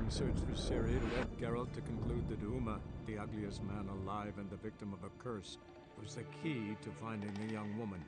and searched through Ciri, it led Geralt to conclude that Uma, the ugliest man alive and the victim of a curse, was the key to finding the young woman.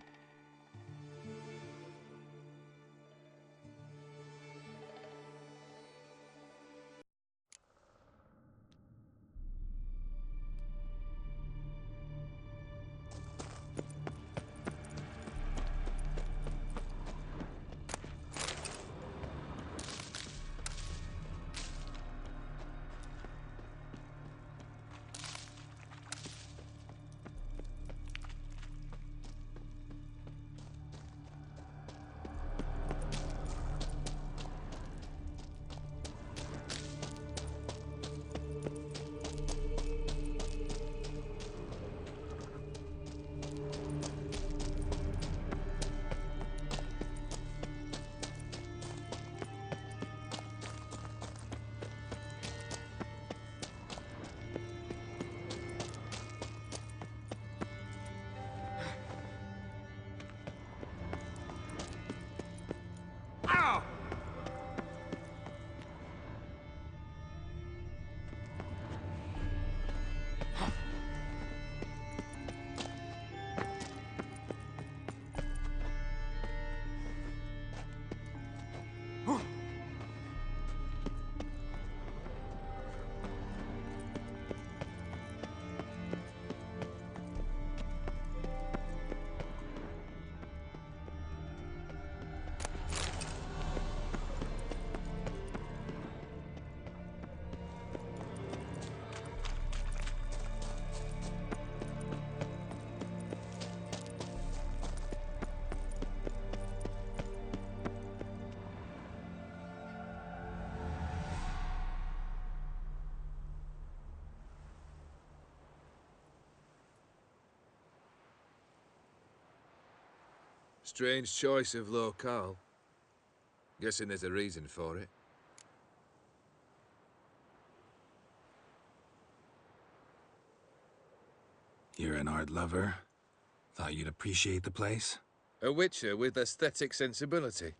Strange choice of locale. Guessing there's a reason for it. You're an art lover. Thought you'd appreciate the place? A witcher with aesthetic sensibility.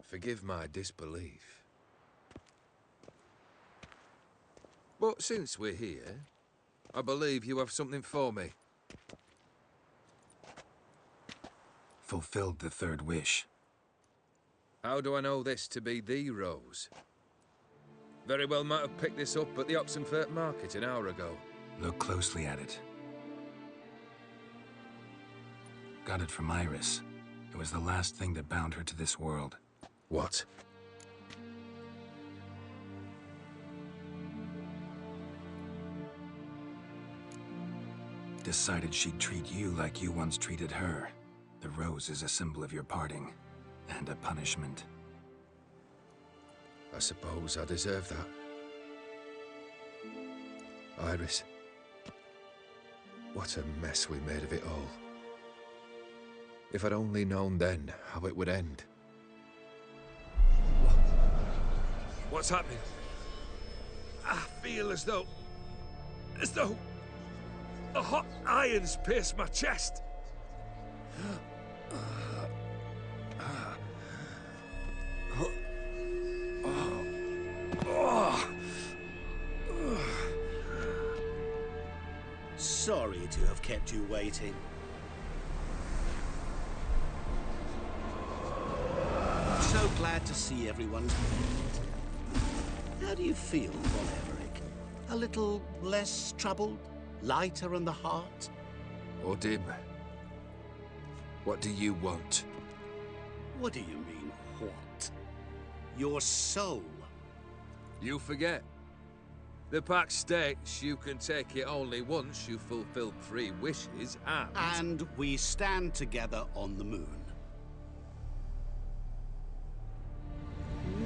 Forgive my disbelief. But since we're here, I believe you have something for me. Fulfilled the third wish. How do I know this to be the rose? Very well might have picked this up at the Oxenfurt market an hour ago. Look closely at it. Got it from Iris. It was the last thing that bound her to this world. What? Decided she'd treat you like you once treated her. The rose is a symbol of your parting, and a punishment. I suppose I deserve that. Iris. What a mess we made of it all. If I'd only known then how it would end. What's happening? I feel as though a hot iron's pierced my chest. Sorry to have kept you waiting. So glad to see everyone's made it. How do you feel, Von Everec? A little less troubled? Lighter in the heart? Odim, what do you want? What do you mean, what? Your soul. You forget. The pact states you can take it only once you fulfill 3 wishes and... And we stand together on the moon.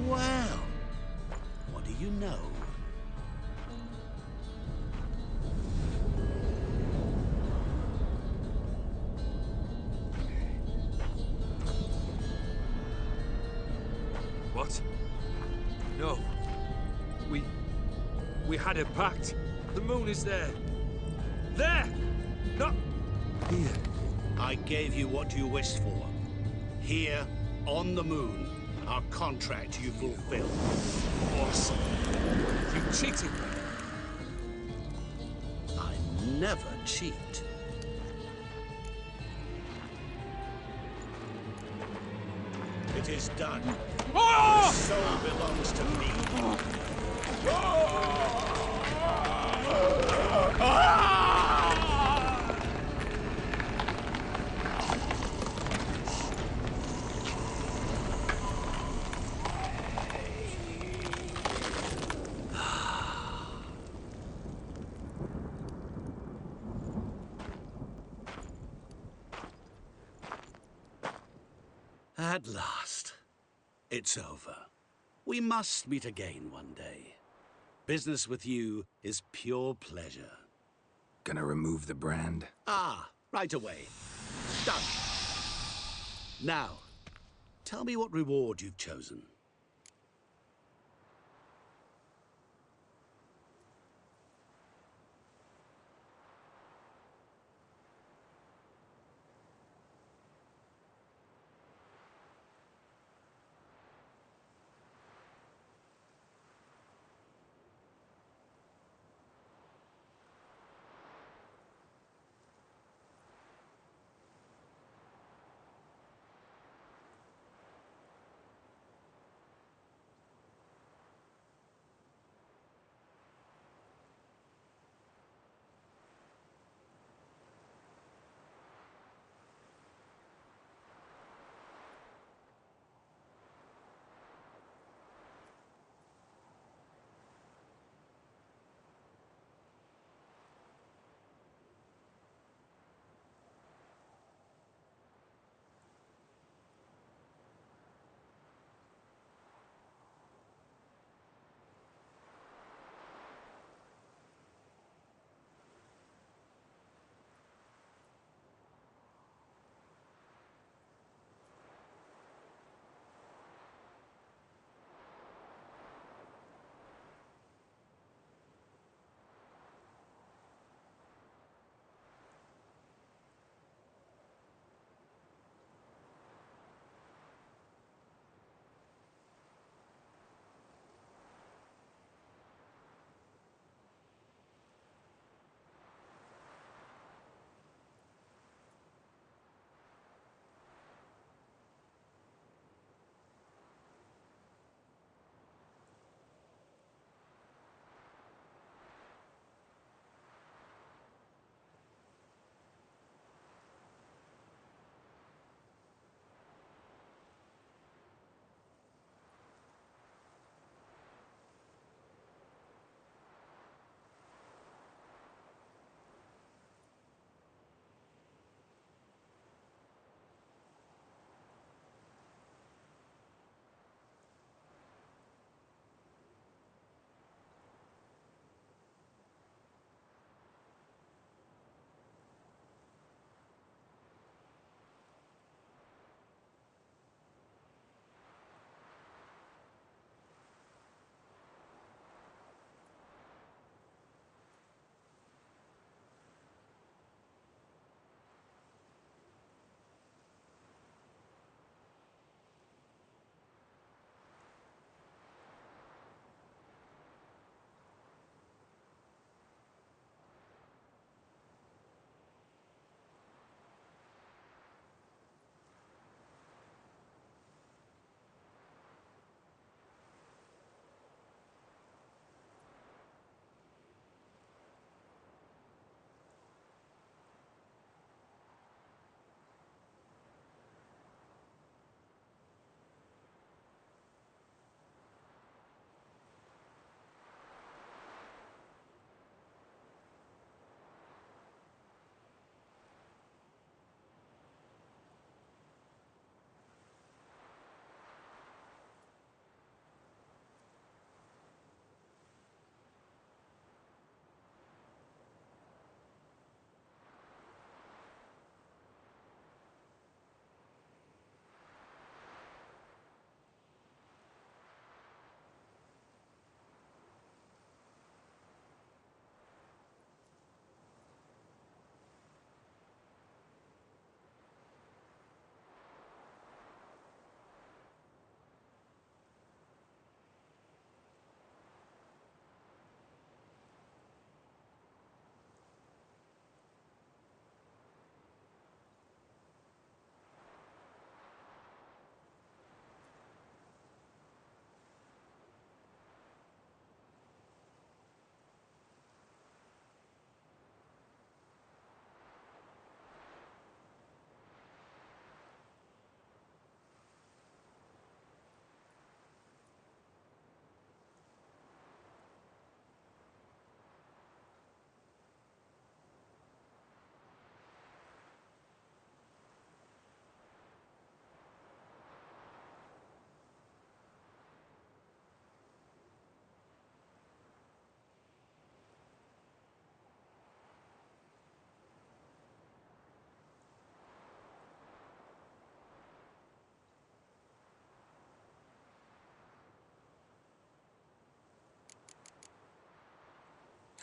Well, what do you know? What? No. We had a pact. The moon is there. There! Not here. I gave you what you wished for. Here, on the moon, Our contract you fulfilled. Awesome. You cheated me. I never cheat. It is done. The soul belongs to me. At last, it's over. We must meet again one day. Business with you is pure pleasure. Gonna remove the brand? Ah, right away. Done. Now, tell me what reward you've chosen.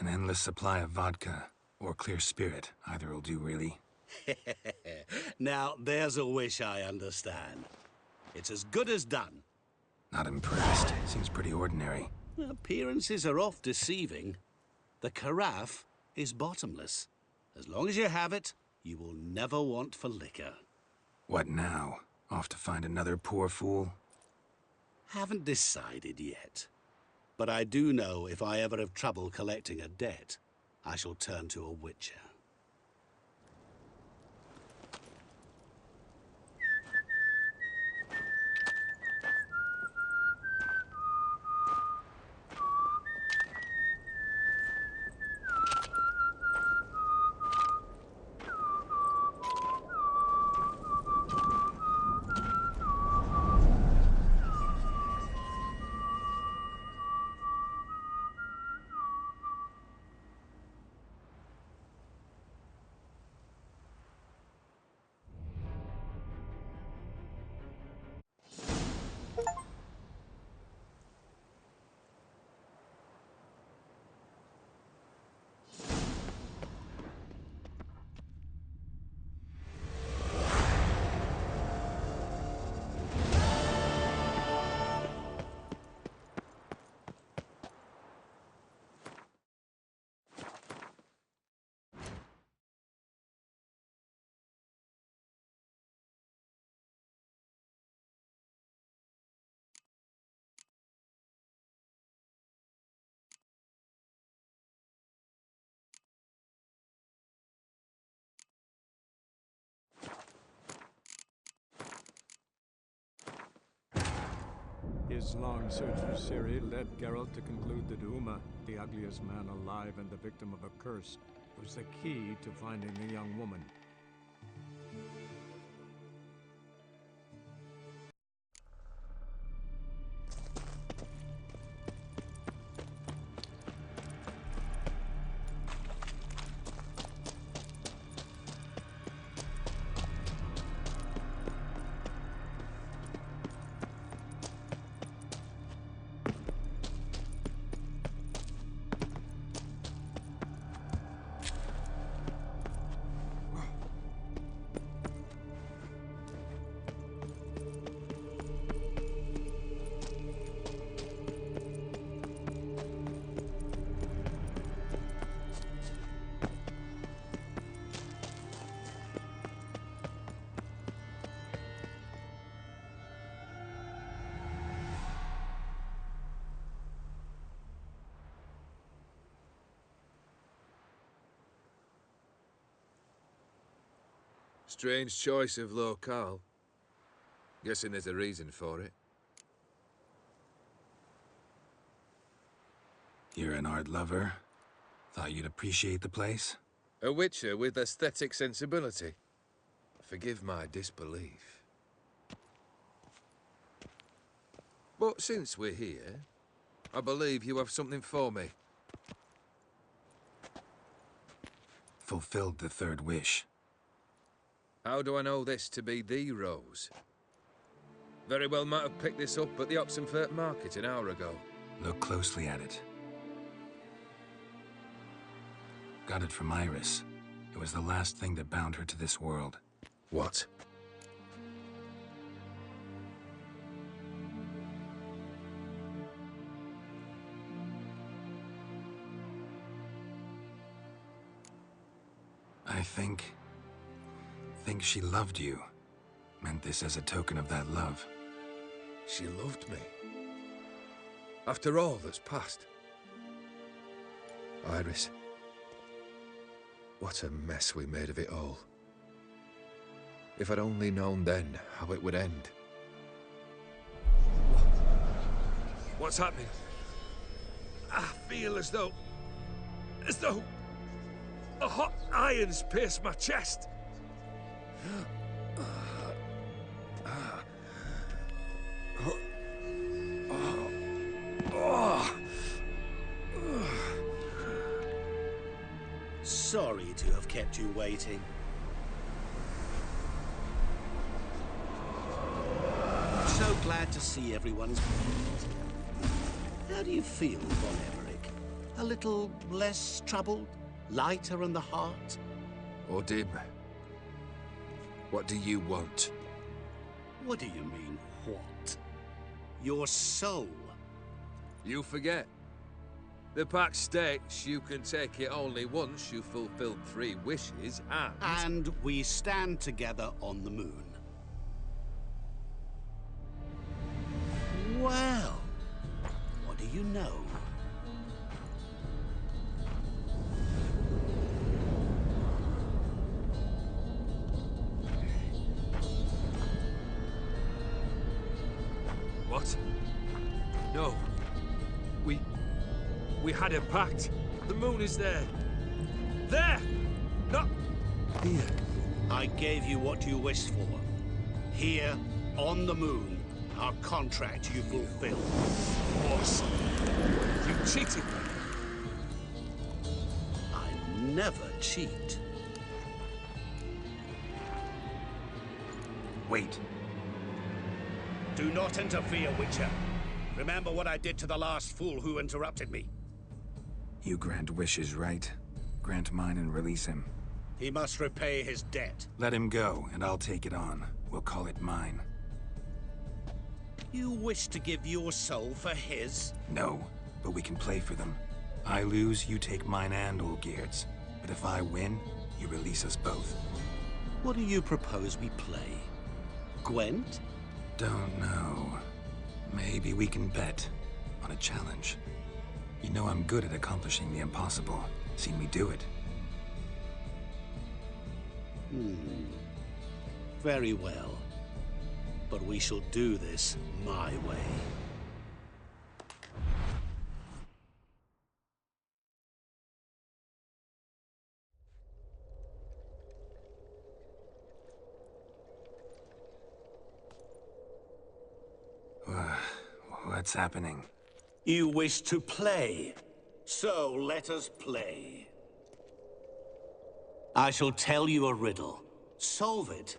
An endless supply of vodka, or clear spirit. Either will do, really. Now, there's a wish I understand. It's as good as done. Not impressed. Seems pretty ordinary. Appearances are oft deceiving. The carafe is bottomless. As long as you have it, you will never want for liquor. What now? Off to find another poor fool? Haven't decided yet. But I do know if I ever have trouble collecting a debt, I shall turn to a witcher. His long search for Ciri led Geralt to conclude that Uma, the ugliest man alive and the victim of a curse, was the key to finding the young woman. Strange choice of locale. Guessing there's a reason for it. You're an art lover. Thought you'd appreciate the place? A witcher with aesthetic sensibility. Forgive my disbelief. But since we're here, I believe you have something for me. Fulfilled the third wish. How do I know this to be the Rose? Very well might have picked this up at the Oxenfurt market an hour ago. Look closely at it. Got it from Iris. It was the last thing that bound her to this world. What? I think she loved you. Meant this as a token of that love. She loved me. After all that's passed. Iris. What a mess we made of it all. If I'd only known then how it would end. What's happening? I feel as though a hot iron's pierced my chest. Sorry to have kept you waiting. So glad to see everyone's... How do you feel, Von Everec? A little less troubled? Lighter in the heart? Odim, what do you want? What do you mean, what? Your soul. You forget. The pact states you can take it only once you've fulfilled 3 wishes, And we stand together on the moon. Well, what do you know? What? No. We had a pact. The moon is there. There! Not here. I gave you what you wished for. Here, on the moon, our contract you fulfilled. Boss, you cheated me. I never cheat. Wait. Do not interfere, Witcher. Remember what I did to the last fool who interrupted me. You grant wishes, right? Grant mine and release him. He must repay his debt. Let him go, and I'll take it on. We'll call it mine. You wish to give your soul for his? No, but we can play for them. I lose, you take mine and Olgierd's. But if I win, you release us both. What do you propose we play? Gwent? Don't know. Maybe we can bet on a challenge. You know I'm good at accomplishing the impossible. Seen me do it. Very well. But we shall do this my way. What's happening? You wish to play, so let us play. I shall tell you a riddle. Solve it,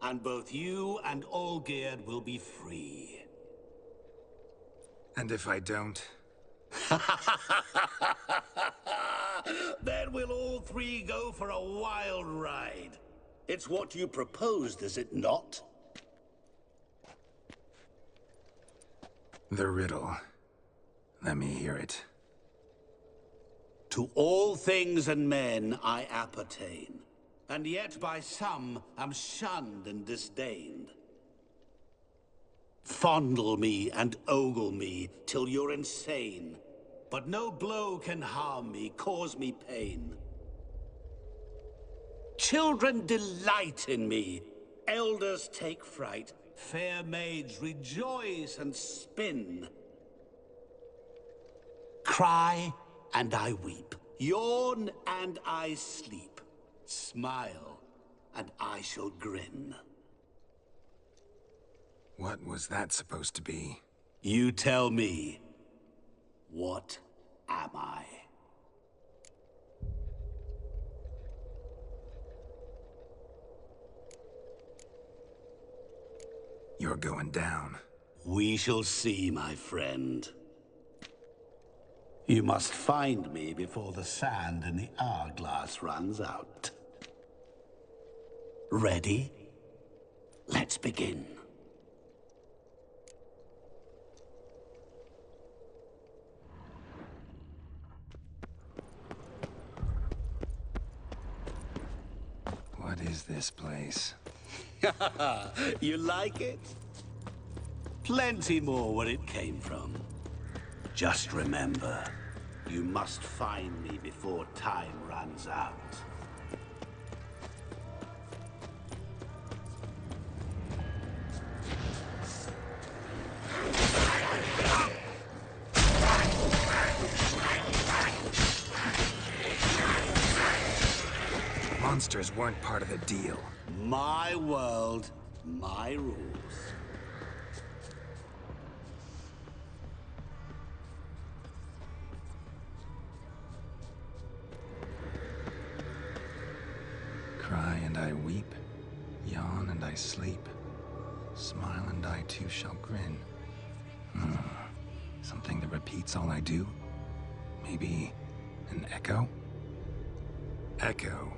and both you and Olgierd will be free. And if I don't? Then we'll all 3 go for a wild ride. It's what you proposed, is it not? The riddle. Let me hear it. To all things and men I appertain, and yet by some am shunned and disdained. Fondle me and ogle me till you're insane, but no blow can harm me, cause me pain. Children delight in me, elders take fright, fair maids rejoice and spin. Cry and I weep, yawn and I sleep, smile and I shall grin. What was that supposed to be? You tell me, what am I? You're going down. We shall see, my friend. You must find me before the sand in the hourglass runs out. Ready? Let's begin. What is this place? You like it? Plenty more where it came from. Just remember, you must find me before time runs out. Monsters weren't part of the deal. My world, my rules. Cry and I weep, yawn and I sleep, smile and I too shall grin. Something that repeats all I do? Maybe An echo? Echo.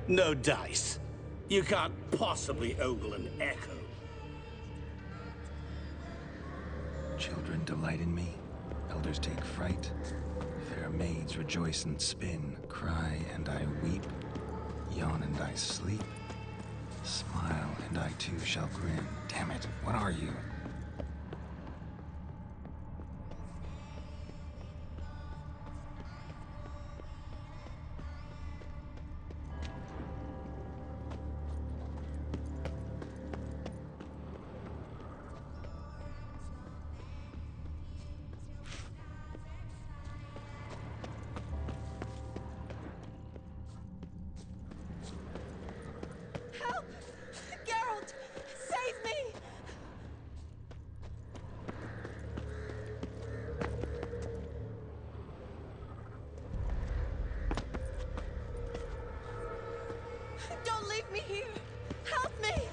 No dice. You can't possibly ogle an echo. Children delight in me. Elders take fright. Fair maids rejoice and spin. Cry and I weep. Yawn and I sleep. Smile and I too shall grin. Damn it, what are you? Help! Geralt! Save me! Don't leave me here! Help me!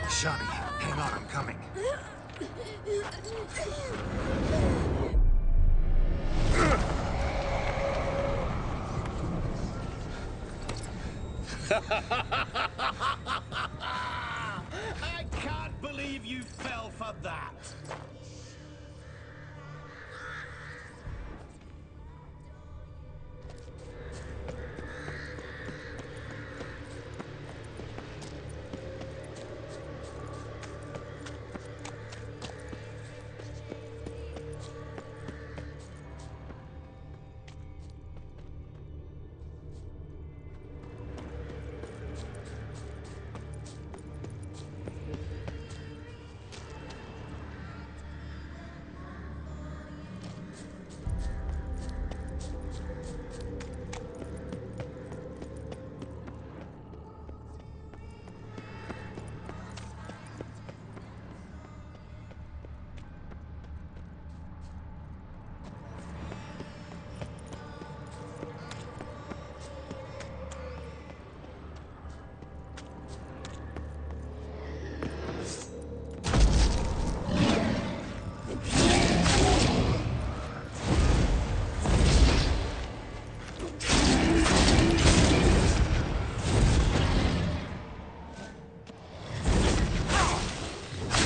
Shani, hang on, I'm coming. I can't believe you fell for that!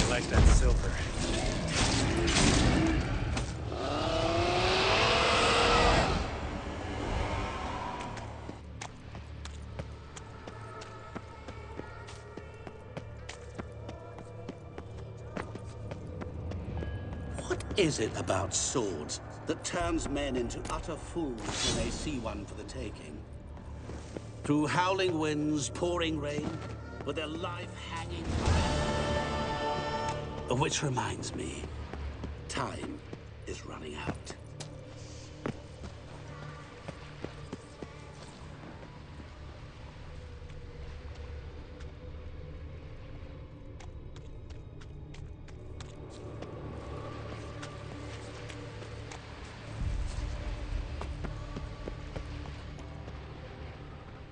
Like that silver. What is it about swords that turns men into utter fools when they see one for the taking? Through howling winds, pouring rain, with their life hanging by. Which reminds me, time is running out.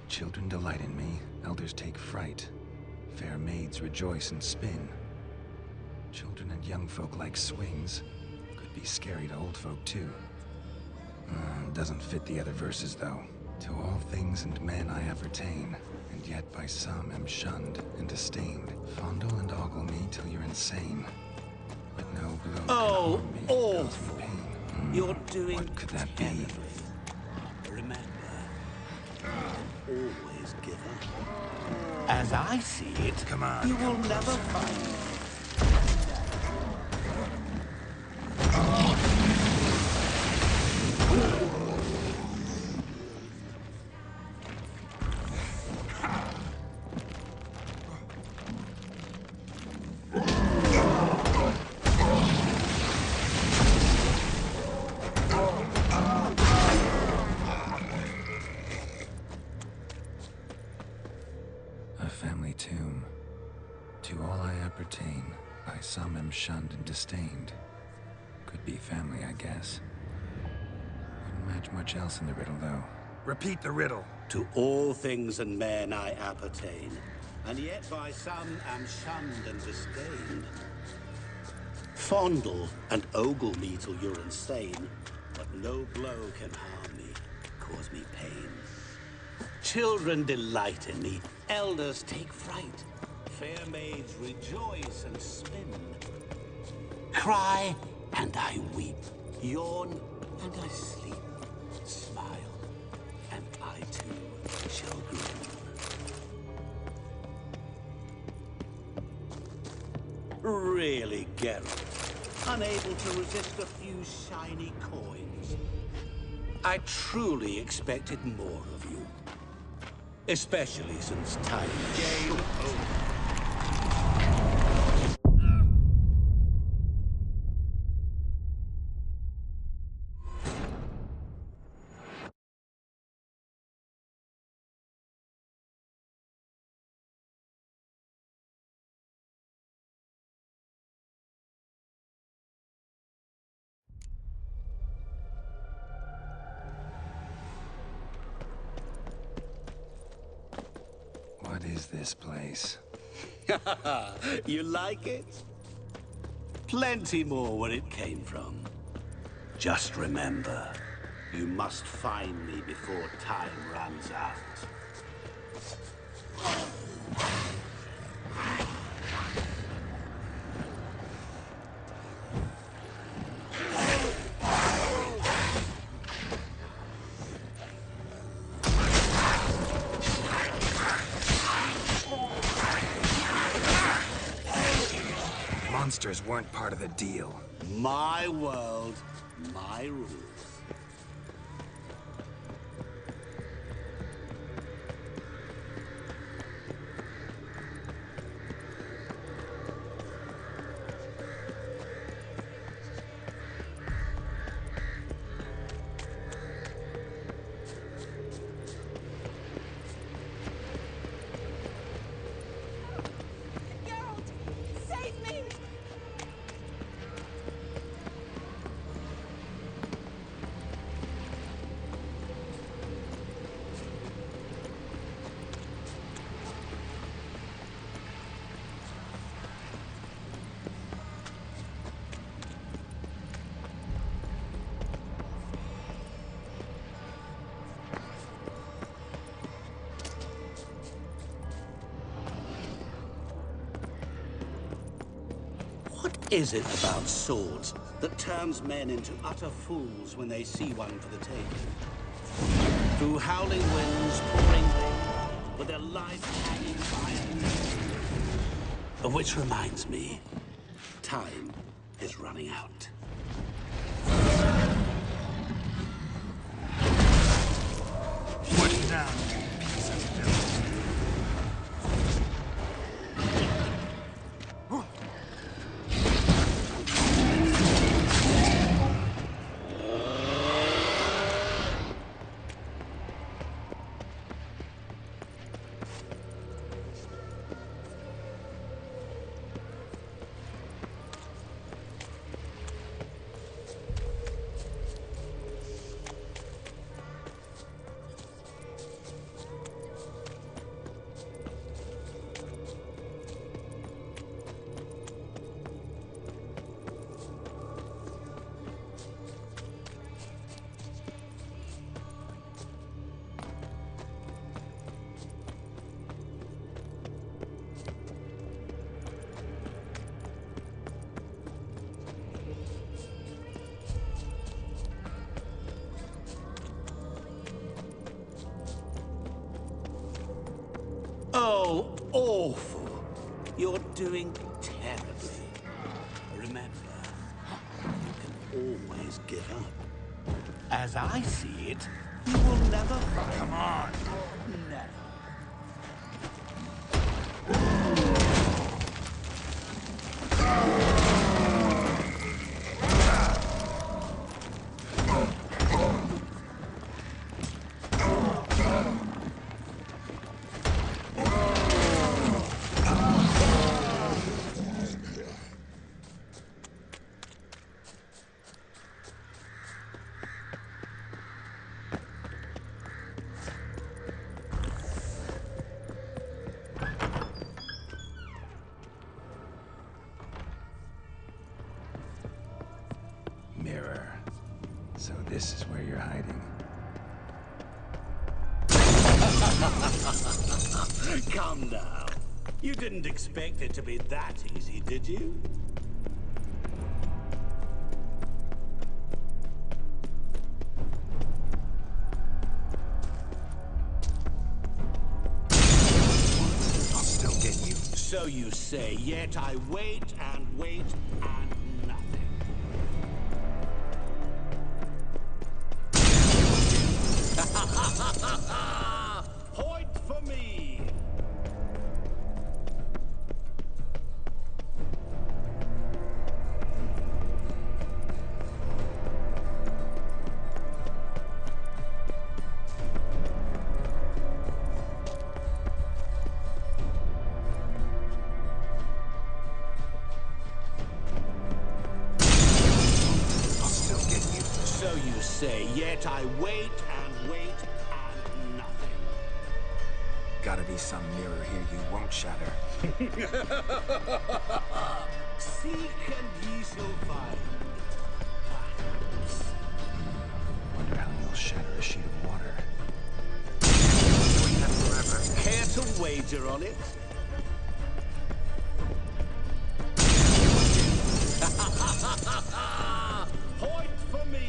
Children delight in me, elders take fright. Fair maids rejoice and spin. Children and young folk like swings. Could be scary to old folk too. Doesn't fit the other verses though. To all things and men I appertain, and yet by some am shunned and disdained. Fondle and ogle me till you're insane. But no blow can harm me, cause me pain. You're doing What could that be? terribly. Remember, always give up. As I see it, Come on, you will come never closer. find. A family tomb. To all I appertain, by some am shunned and disdained. Could be family, I guess. Wouldn't match much else in the riddle, though. Repeat the riddle. To all things and men I appertain, and yet by some am shunned and disdained. Fondle and ogle me till you're insane, but no blow can harm me, cause me pain. Children delight in me, elders take fright. Fair maids rejoice and spin. Cry and I weep, yawn and I sleep. Smile and I too shall grin. Really, Geralt, unable to resist a few shiny coins. I truly expected more of you. Especially since time game over. What is this place? You like it? Plenty more where it came from. Just remember, you must find me before time runs out. Monsters weren't part of the deal. My world, my rules. Geralt, save me! What is it about swords that turns men into utter fools when they see one for the taking? Through howling winds, pouring rain, with their lives hanging by a thread. Which reminds me, time is running out. What now, piece of filth? Oh, awful. You're doing terribly. Remember, you can always give up. As I see it, you will never find... Come on! Never. This is where you're hiding. Come now. You didn't expect it to be that easy, did you? I'll still get you. So you say, yet I wait and wait and nothing. Point for me! I'll still get you. So you say, yet I wait and wait and nothing. Gotta be some mirror here you won't shatter. Seek and ye shall find. Perhaps. Wonder how you'll shatter a sheet of water. Doing that forever. Care to wager on it? Point for me!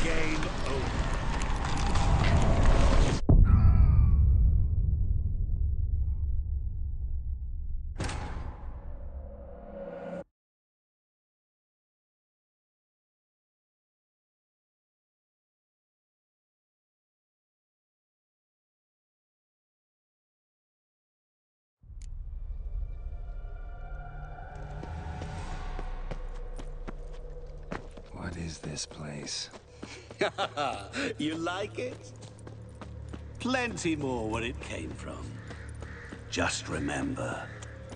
Game over. What is this place? You like it? Plenty more where it came from. Just remember,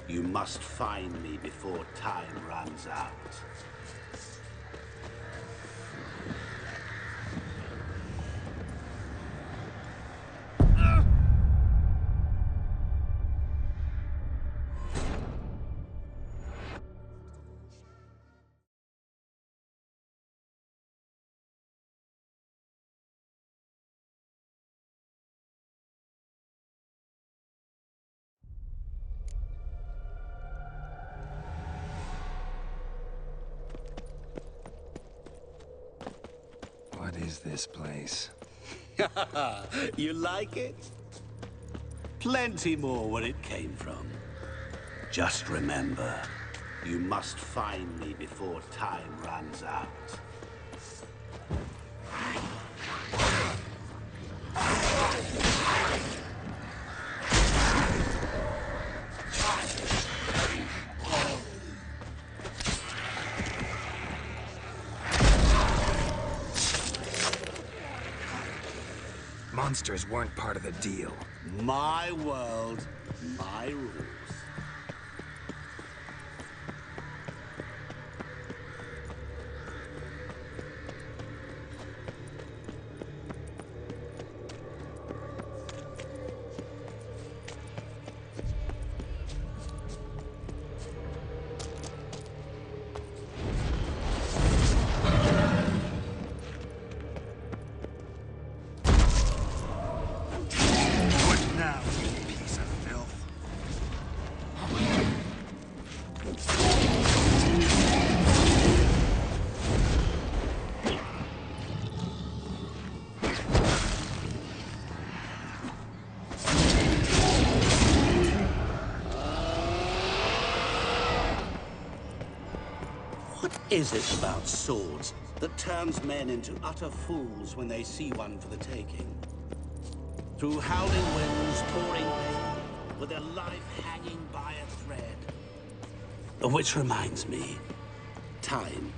you must find me before time runs out. What is this place? You like it? Plenty more where it came from. Just remember, you must find me before time runs out. Monsters weren't part of the deal. My world, my rules. Now. is it about swords that turns men into utter fools when they see one for the taking? Through howling winds, pouring rain, with their life hanging by a thread. Which reminds me, time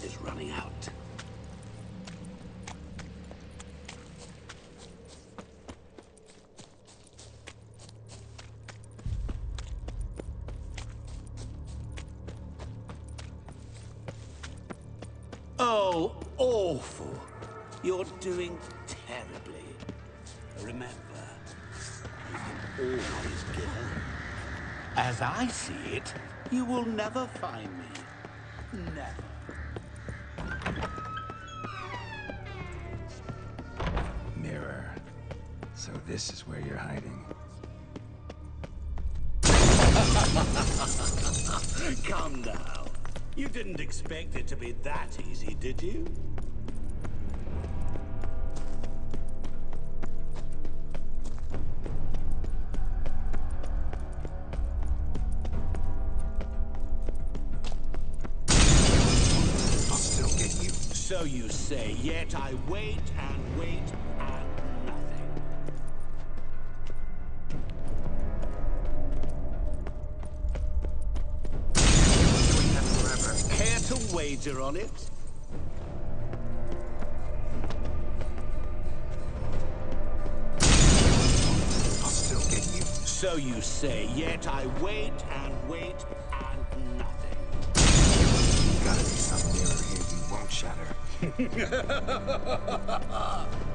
is running out. Oh, awful. You're doing terribly. Remember, you can always give up. As I see it, you will never find me. Never. Mirror. So this is where you're hiding. Come now. You didn't expect it to be that easy, did you? I'll still get you. So you say, yet I wait and wait and nothing. Doing that forever. Care to wager on it? I'll still get you. So you say, yet I wait and wait and nothing. Gotta be some mirror here you won't shatter.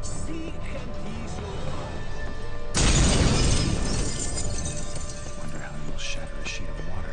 Seek and ye shall find. Wonder how you'll shatter a sheet of water.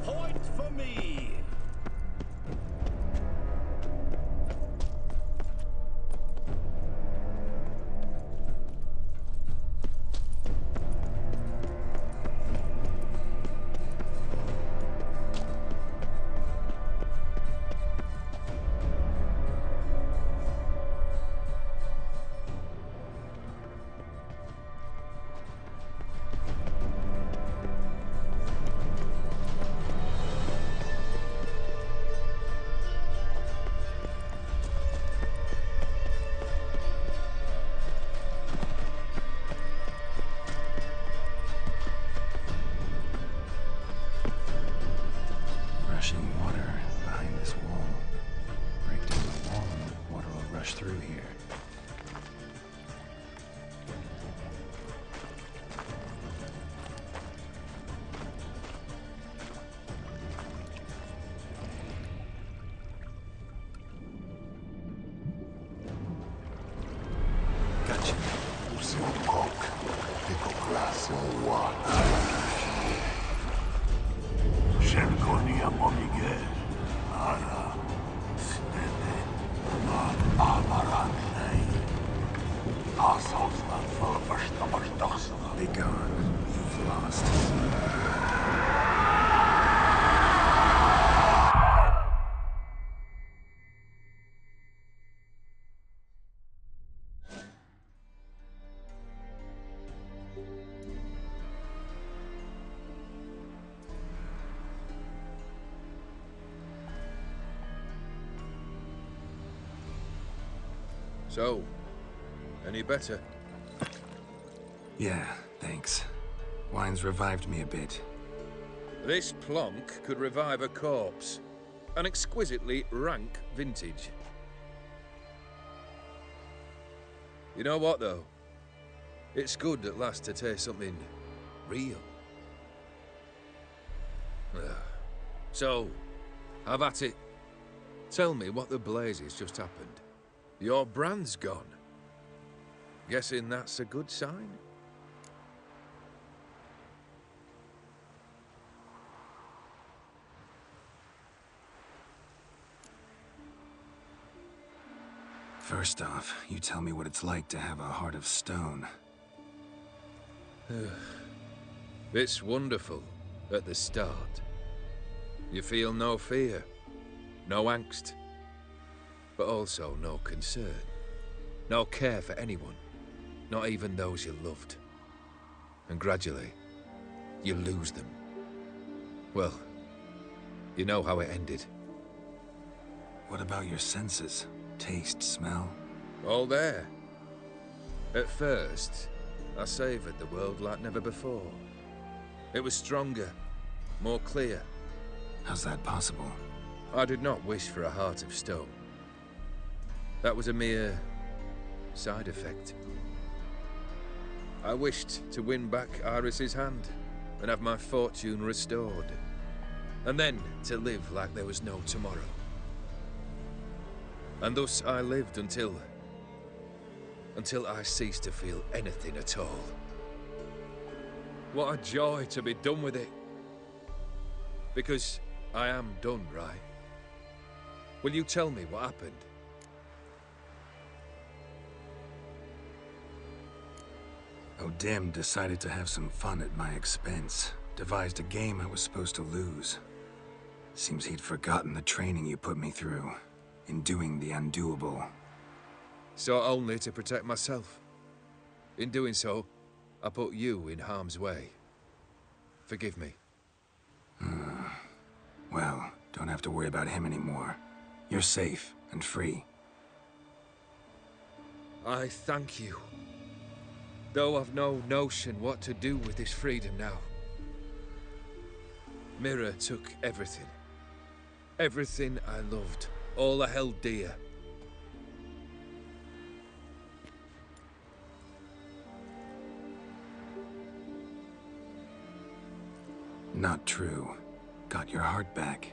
Point for me. Rushing water behind this wall. Break down the wall and the water will rush through here. Gotcha. Shenkonia Momige, Ara, Snene, Amaranei, Assaultsland for Verstammers. Be gone. You've lost. So, any better? Yeah, thanks. Wine's revived me a bit. This plonk could revive a corpse. An exquisitely rank vintage. You know what, though? It's good at last to taste something real. So, have at it. Tell me what the blazes just happened. Your brand's gone. Guessing that's a good sign? First off, you tell me what it's like to have a heart of stone. It's wonderful at the start. You feel no fear, no angst, but also no concern, no care for anyone, not even those you loved. And gradually, you lose them. Well, you know how it ended. What about your senses? Taste, smell? All there. At first, I savoured the world like never before. It was stronger, more clear. How's that possible? I did not wish for a heart of stone. That was a mere side effect. I wished to win back Iris's hand and have my fortune restored. And then to live like there was no tomorrow. And thus I lived until I ceased to feel anything at all. What a joy to be done with it. Because I am done, right? Will you tell me what happened? O'Dim decided to have some fun at my expense. Devised a game I was supposed to lose. Seems he'd forgotten the training you put me through. In doing the undoable. So only to protect myself. In doing so, I put you in harm's way. Forgive me. Well, don't have to worry about him anymore. You're safe and free. I thank you. Though I've no notion what to do with this freedom now. Mira took everything. Everything I loved. All I held dear. Not true. Got your heart back.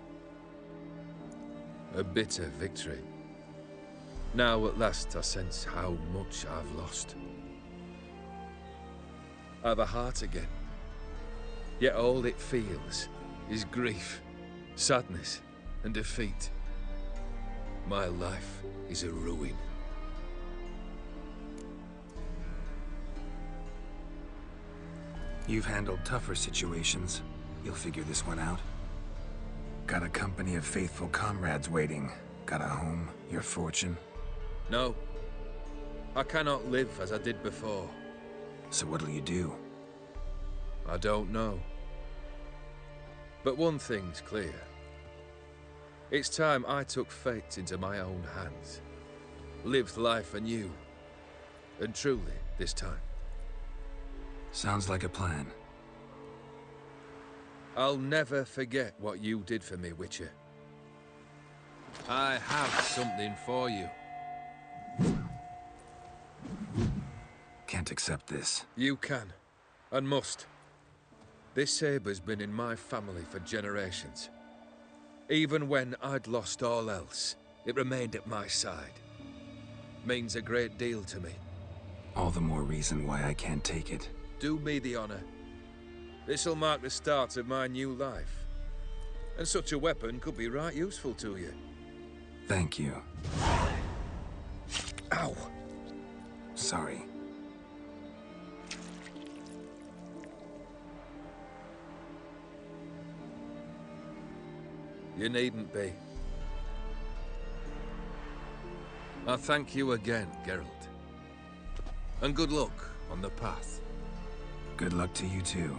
A bitter victory. Now at last I sense how much I've lost. I've a heart again. Yet all it feels is grief, sadness, and defeat. My life is a ruin. You've handled tougher situations. You'll figure this one out. Got a company of faithful comrades waiting. Got a home, your fortune. No. I cannot live as I did before. So what'll you do? I don't know. But one thing's clear. It's time I took fate into my own hands. Lived life anew. And truly, this time. Sounds like a plan. I'll never forget what you did for me, Witcher. I have something for you. Can't accept this. You can, and must. This sabre's been in my family for generations. Even when I'd lost all else, it remained at my side. Means a great deal to me. All the more reason why I can't take it. Do me the honor. This'll mark the start of my new life. And such a weapon could be right useful to you. Thank you. Ow! Sorry. You needn't be. I thank you again, Geralt. And good luck on the path. Good luck to you too.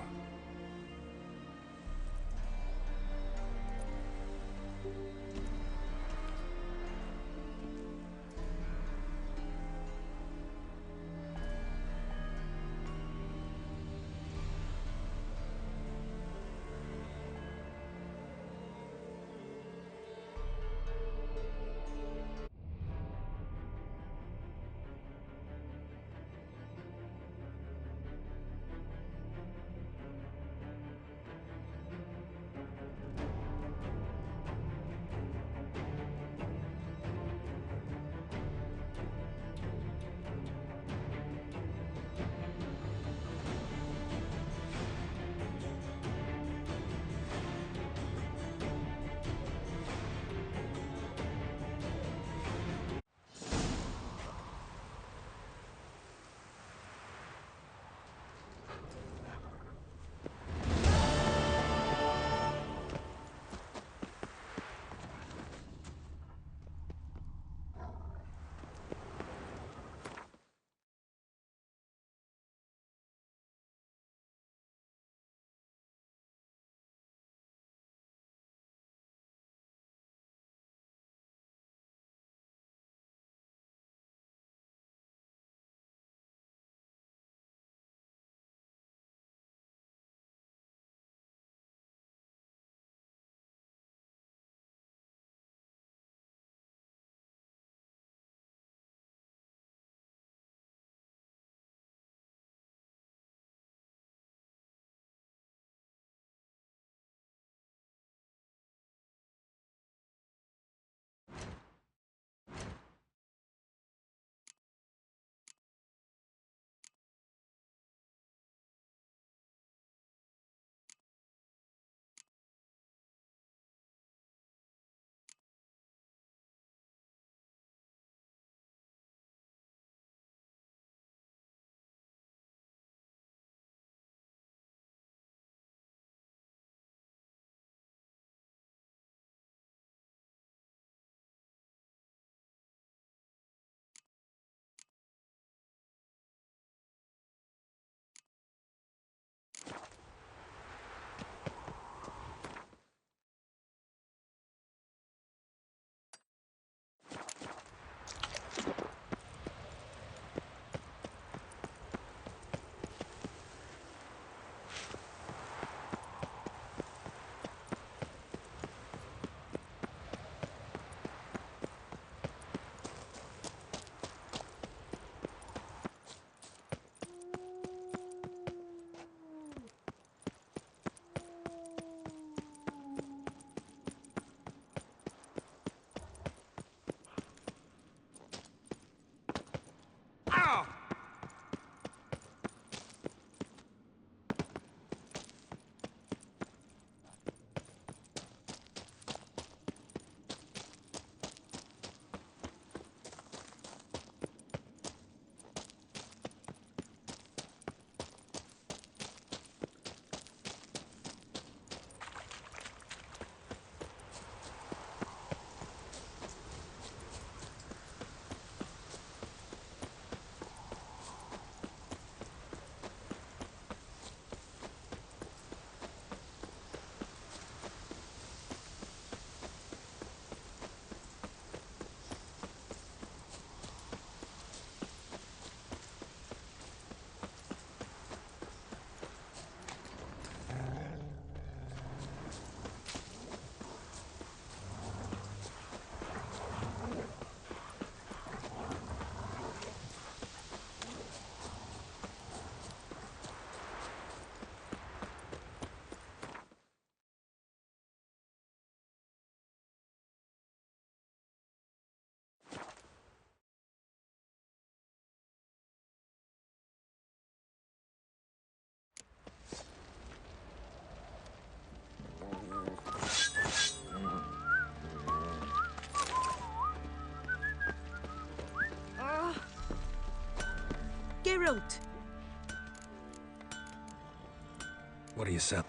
Geralt! What do you sell?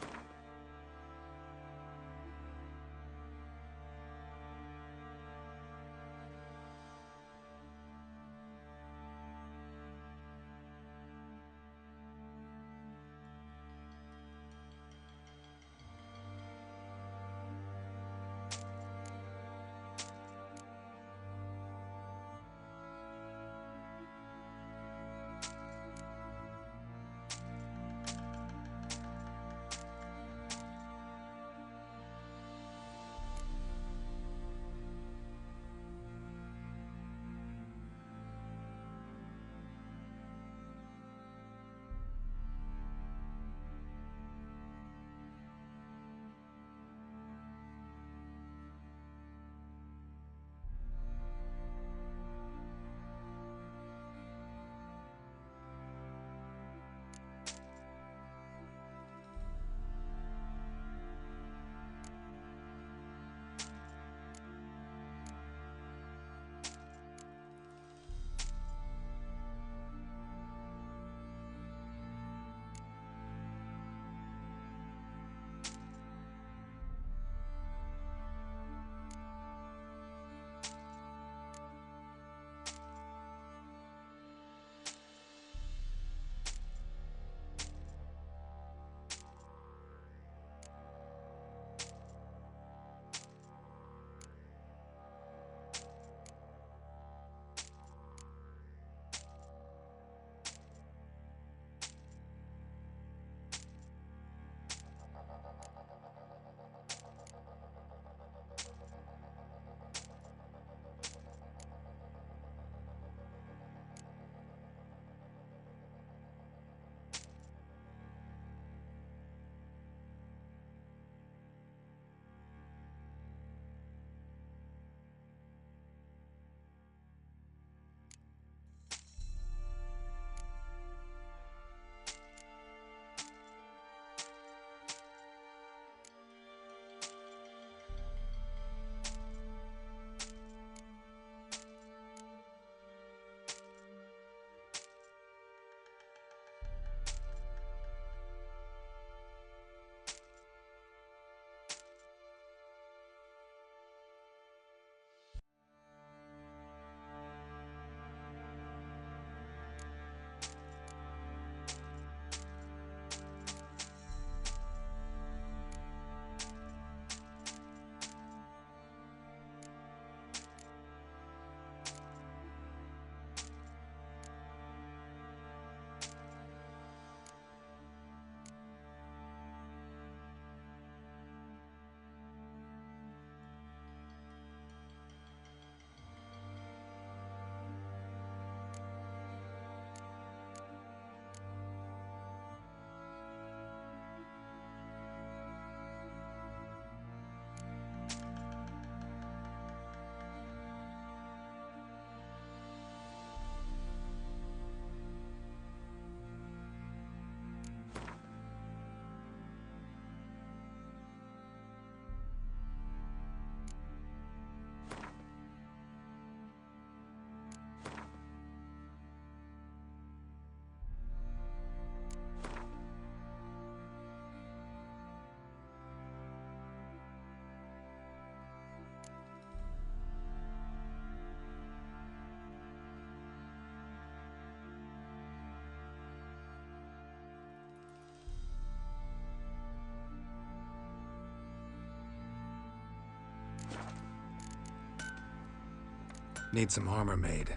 Need some armor made.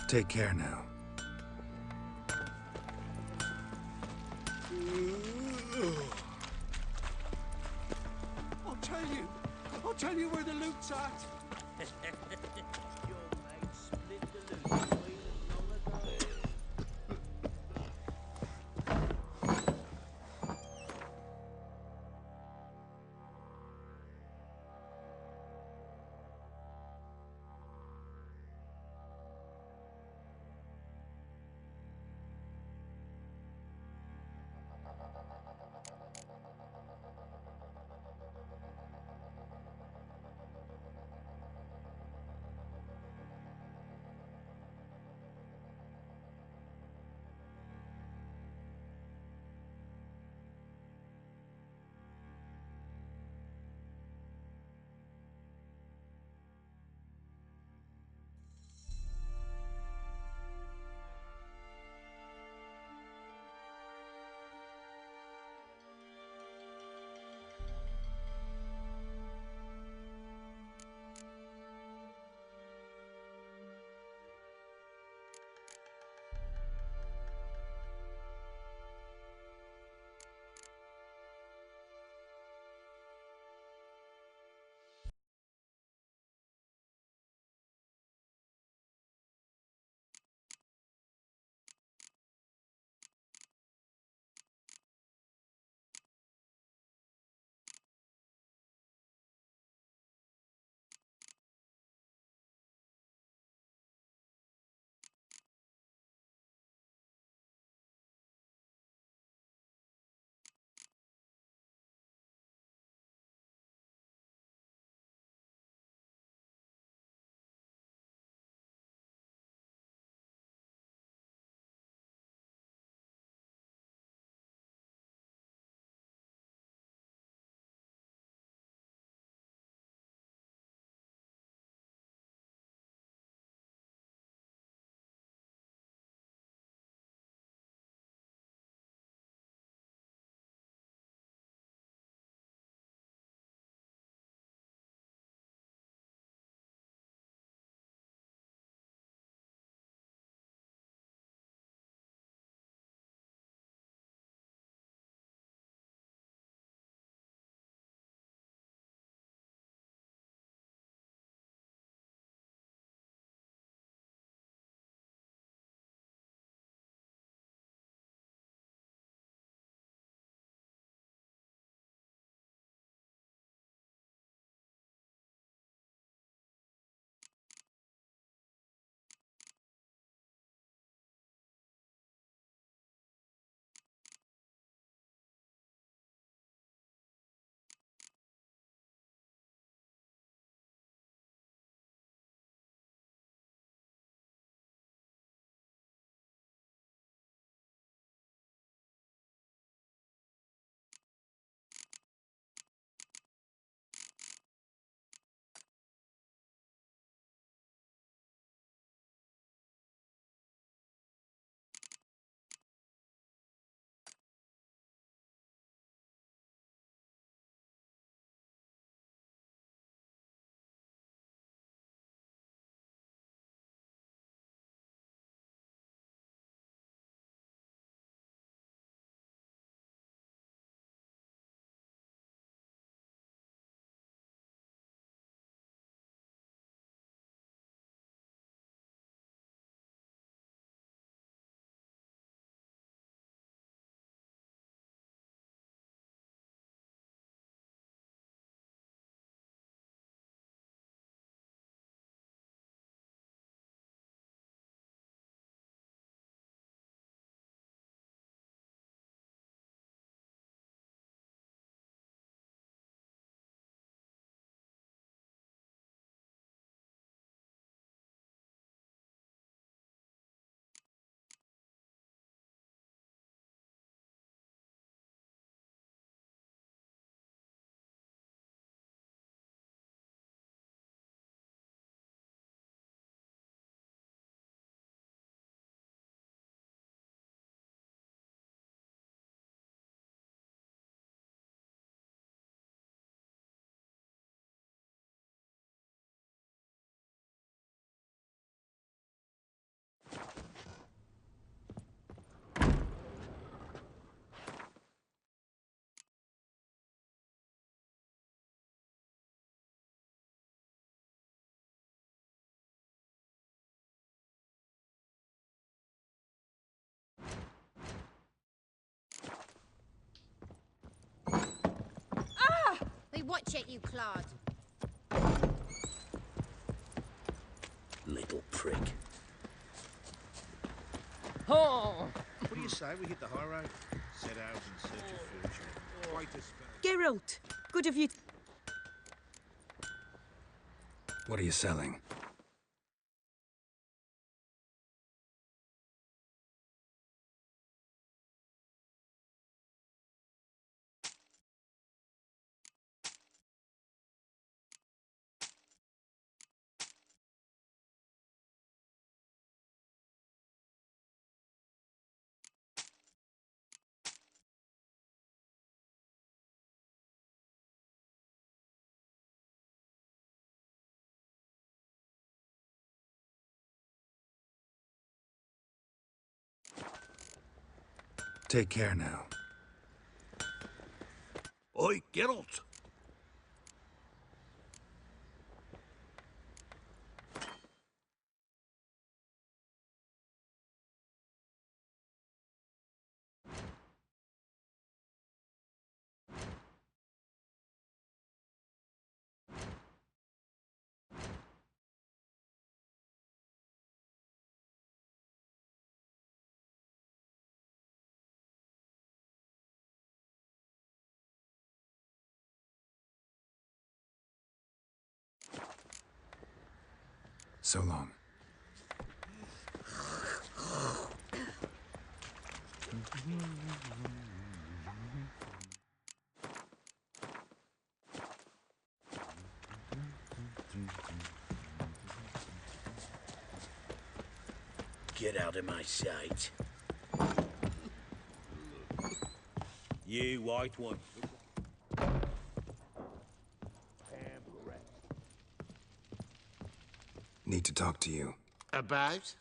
Take care now. I'll tell you where the loot's at. Your mate split the loot between us long ago. Watch it, you clod. Little prick. What do you say we hit the high road? Set out in search of fortune. Quite a spell. Geralt, good of you. What are you selling? Take care now. Oi, Geralt! So long. Get out of my sight. You white one. Need to talk to you. About?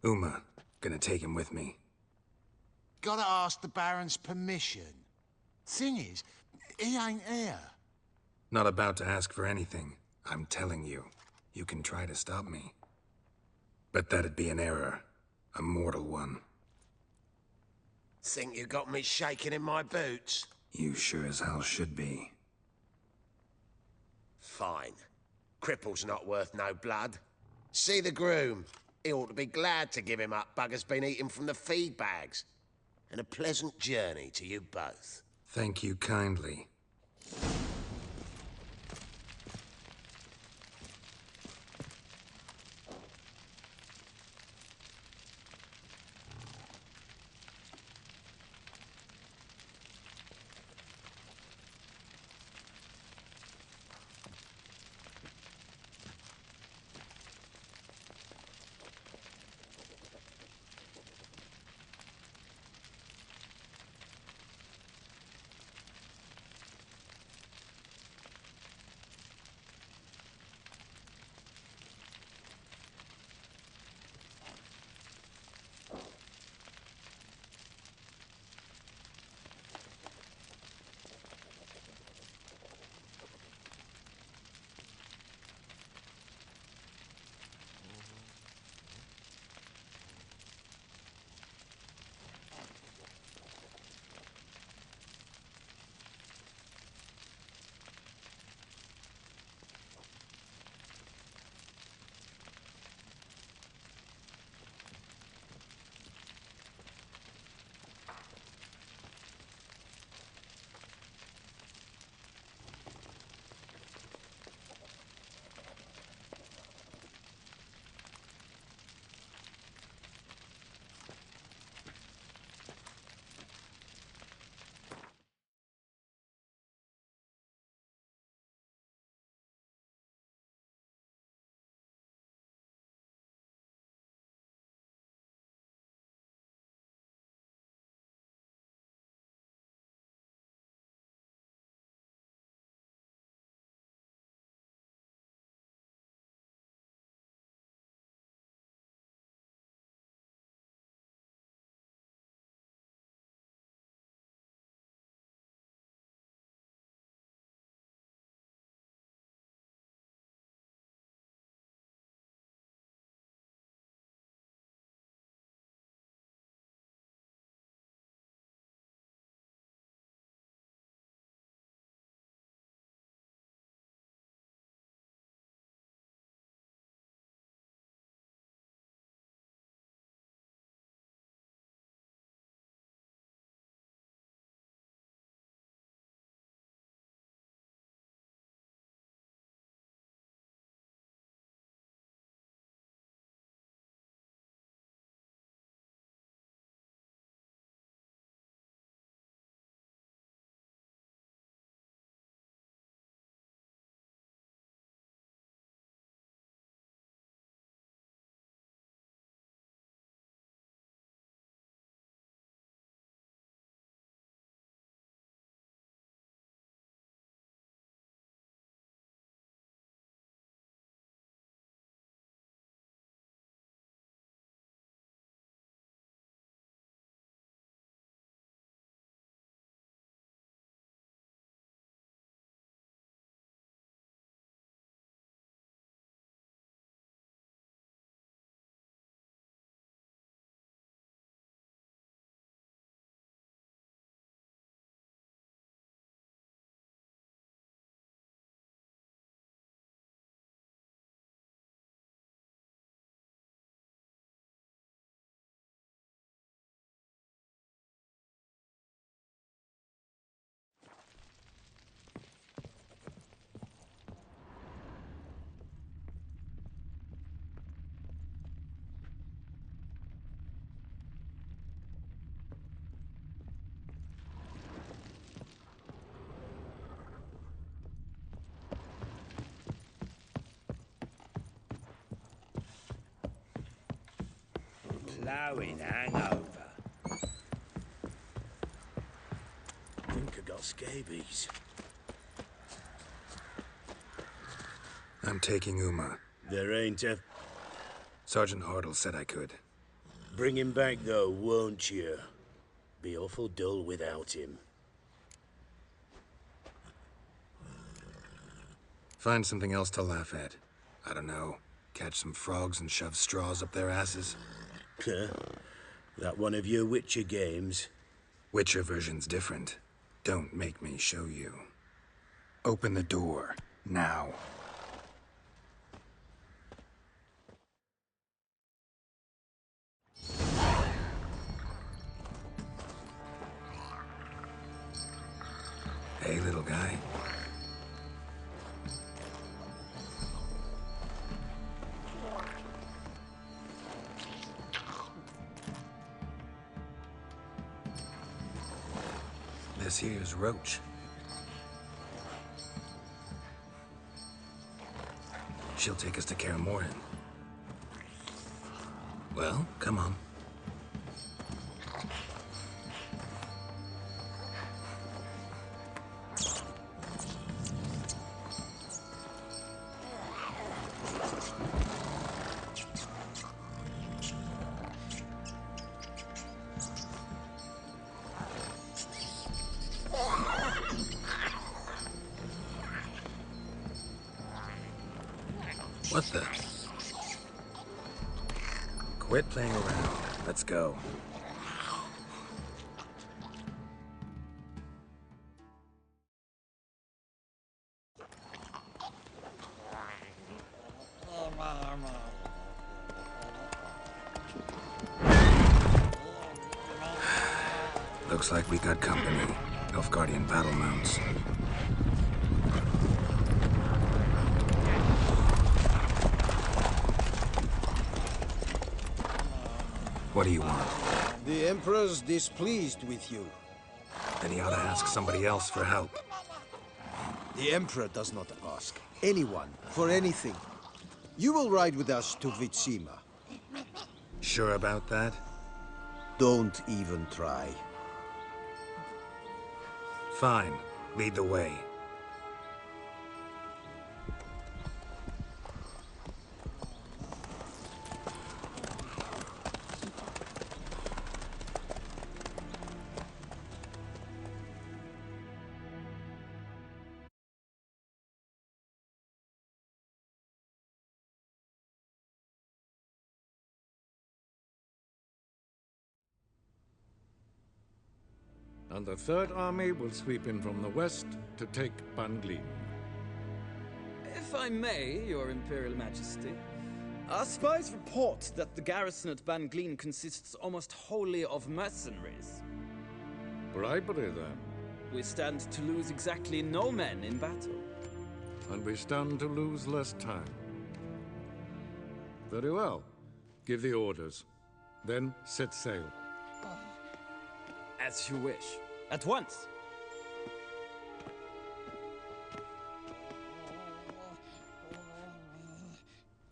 Uma, gonna take him with me. Gotta ask the Baron's permission. Thing is, he ain't here. Not about to ask for anything. I'm telling you. You can try to stop me. But that'd be an error. A mortal one. Think you got me shaking in my boots? You sure as hell should be. Fine. Cripple's not worth no blood. See the groom. He ought to be glad to give him up. Bugger's been eating from the feed bags. And a pleasant journey to you both. Thank you kindly. ploughing hangover. Think I got scabies. I'm taking Uma. There ain't a... Sergeant Hartle said I could. Bring him back, though, won't you? Be awful dull without him. Find something else to laugh at. I don't know. Catch some frogs and shove straws up their asses. That one of your Witcher games? Witcher version's different. Don't make me show you. Open the door. Now. Hey, little guy. This here's Roach. She'll take us to Kaer Morhen. Well, come on. What the? Quit playing around. Let's go. Looks like we got company. Nilfgaardian battle mounts. What do you want? The Emperor's displeased with you. Then he ought to ask somebody else for help. The Emperor does not ask anyone for anything. You will ride with us to Vitsima. Sure about that? Don't even try. Fine. Lead the way. And the Third Army will sweep in from the west to take Ban-Glin. If I may, Your Imperial Majesty, our spies report that the garrison at Ban-Glin consists almost wholly of mercenaries. Bribery, then. We stand to lose exactly no men in battle. And we stand to lose less time. Very well. Give the orders. Then set sail. As you wish. At once.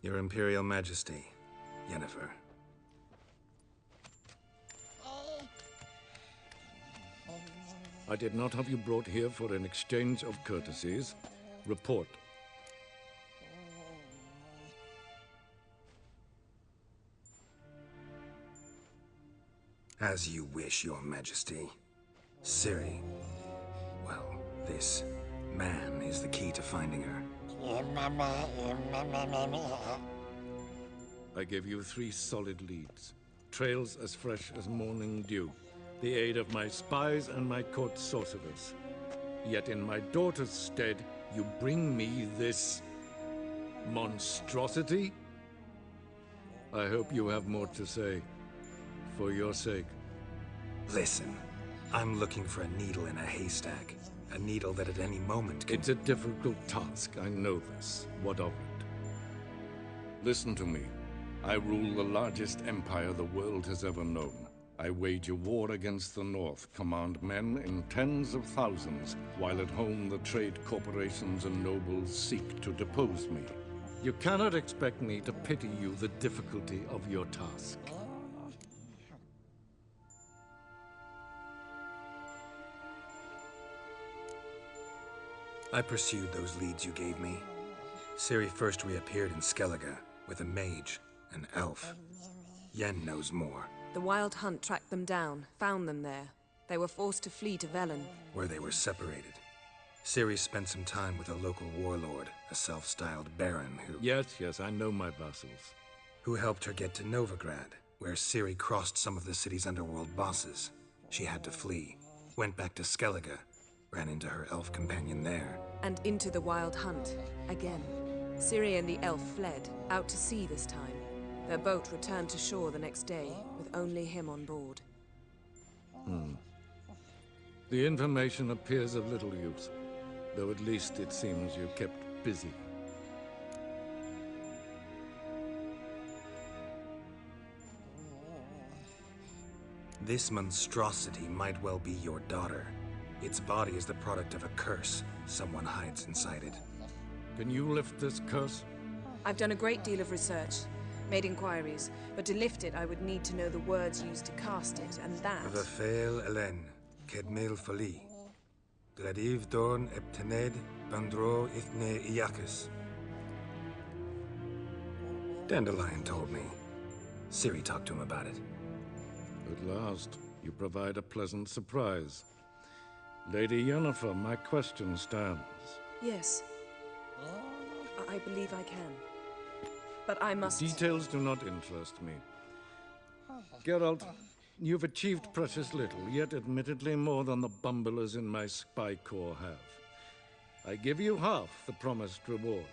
Your Imperial Majesty, Yennefer. I did not have you brought here for an exchange of courtesies. Report. As you wish, Your Majesty. Ciri. Well, this man is the key to finding her. I gave you 3 solid leads. Trails as fresh as morning dew. The aid of my spies and my court sorcerers. Yet in my daughter's stead, you bring me this monstrosity? I hope you have more to say. For your sake. Listen, I'm looking for a needle in a haystack. A needle that at any moment can... It's a difficult task, I know this. What of it? Listen to me. I rule the largest empire the world has ever known. I wage a war against the North, command men in tens of thousands, while at home the trade corporations and nobles seek to depose me. You cannot expect me to pity you the difficulty of your task. I pursued those leads you gave me. Ciri first reappeared in Skellige with a mage, an elf. Yen knows more. The Wild Hunt tracked them down, found them there. They were forced to flee to Velen. Where they were separated. Ciri spent some time with a local warlord, a self-styled baron who... Yes, I know my vassals. Who helped her get to Novigrad, where Ciri crossed some of the city's underworld bosses. She had to flee, went back to Skellige, ran into her elf companion there. And into the Wild Hunt, again. Ciri and the elf fled, out to sea this time. Their boat returned to shore the next day, with only him on board. The information appears of little use, though at least it seems you kept busy. This monstrosity might well be your daughter. Its body is the product of a curse. Someone hides inside it. Can you lift this curse? I've done a great deal of research, made inquiries, but to lift it I would need to know the words used to cast it, and that... Vafael Elen, Kedmail Fali. Gladiv Dorn Eptened Bandro Ithne Iacus. Dandelion told me. Ciri talked to him about it. At last, you provide a pleasant surprise. Lady Yennefer, my question stands. Yes. I believe I can. But I must... The details do not interest me. Geralt, you've achieved precious little, yet admittedly more than the bumblers in my spy corps have. I give you half the promised reward.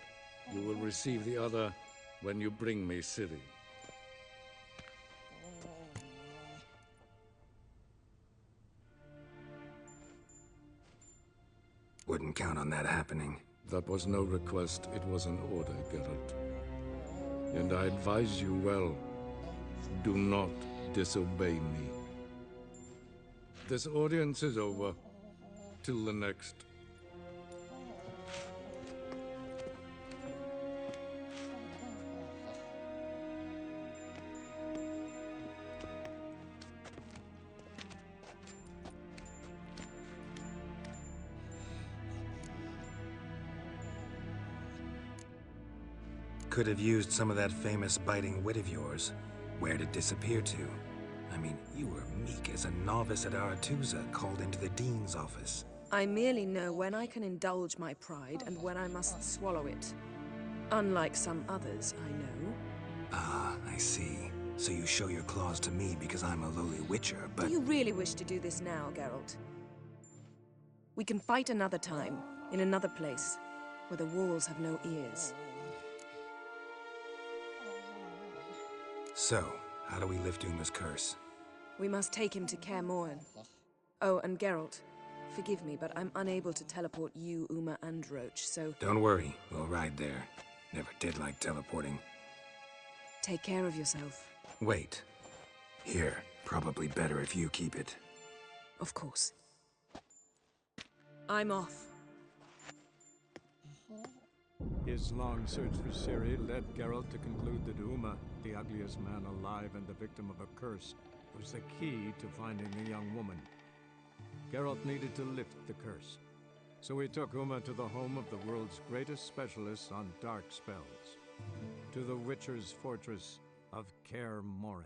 You will receive the other when you bring me Ciri. Wouldn't count on that happening. That was no request, it was an order, Geralt. And I advise you well, do not disobey me. This audience is over. Till the next. Could have used some of that famous biting wit of yours. Where'd it disappear to? I mean, you were meek as a novice at Aretuza called into the Dean's office. I merely know when I can indulge my pride and when I must swallow it. Unlike some others, I know. Ah, I see. So you show your claws to me because I'm a lowly witcher, but... Do you really wish to do this now, Geralt? We can fight another time, in another place, where the walls have no ears. So, how do we lift Uma's curse? We must take him to Kaer Morhen. Oh, and Geralt, forgive me, but I'm unable to teleport you, Uma, and Roach, so... Don't worry, we'll ride there. Never did like teleporting. Take care of yourself. Wait. Here, probably better if you keep it. Of course. I'm off. His long search for Ciri led Geralt to conclude that Uma, the ugliest man alive and the victim of a curse, was the key to finding the young woman. Geralt needed to lift the curse, so he took Uma to the home of the world's greatest specialists on dark spells, to the Witcher's fortress of Kaer Morhen.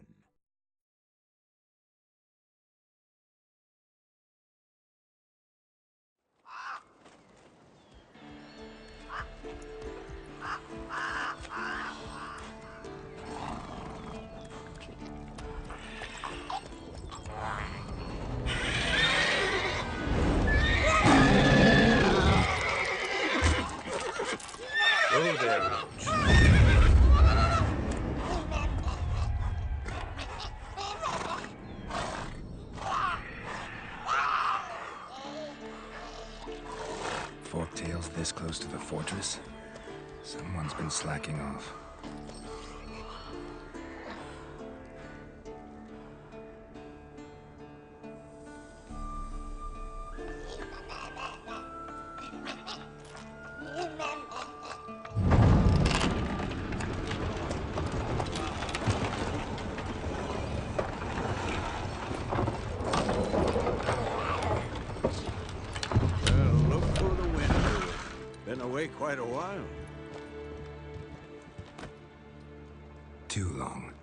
Oh there, Roach. Forktails this close to the fortress? Someone's been slacking off. Look for the window. wait quite a while. Too long.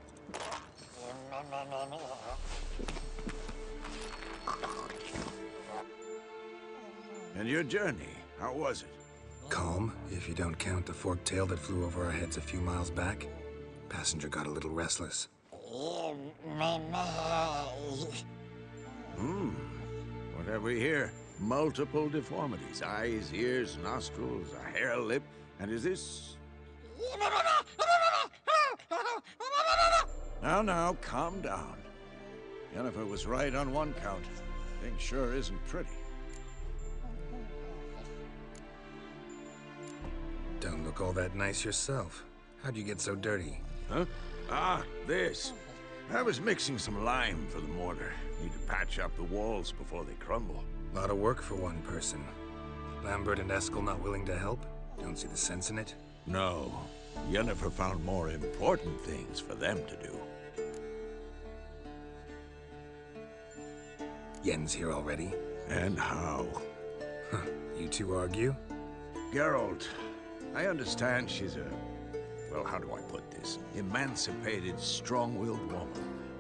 And your journey, how was it? Calm, if you don't count the forked tail that flew over our heads a few miles back. Passenger got a little restless. What have we here? Multiple deformities. Eyes, ears, nostrils, a hair lip. And is this... Now, calm down. Yennefer was right on one count. Thing sure isn't pretty. Don't look all that nice yourself. How'd you get so dirty? Huh? Ah, this. I was mixing some lime for the mortar. Need to patch up the walls before they crumble. Lot of work for one person. Lambert and Eskel not willing to help? Don't see the sense in it? No. Yennefer found more important things for them to do. Yen's here already? And how? Huh. You two argue? Geralt, I understand she's a... well, how do I put this? Emancipated, strong-willed woman.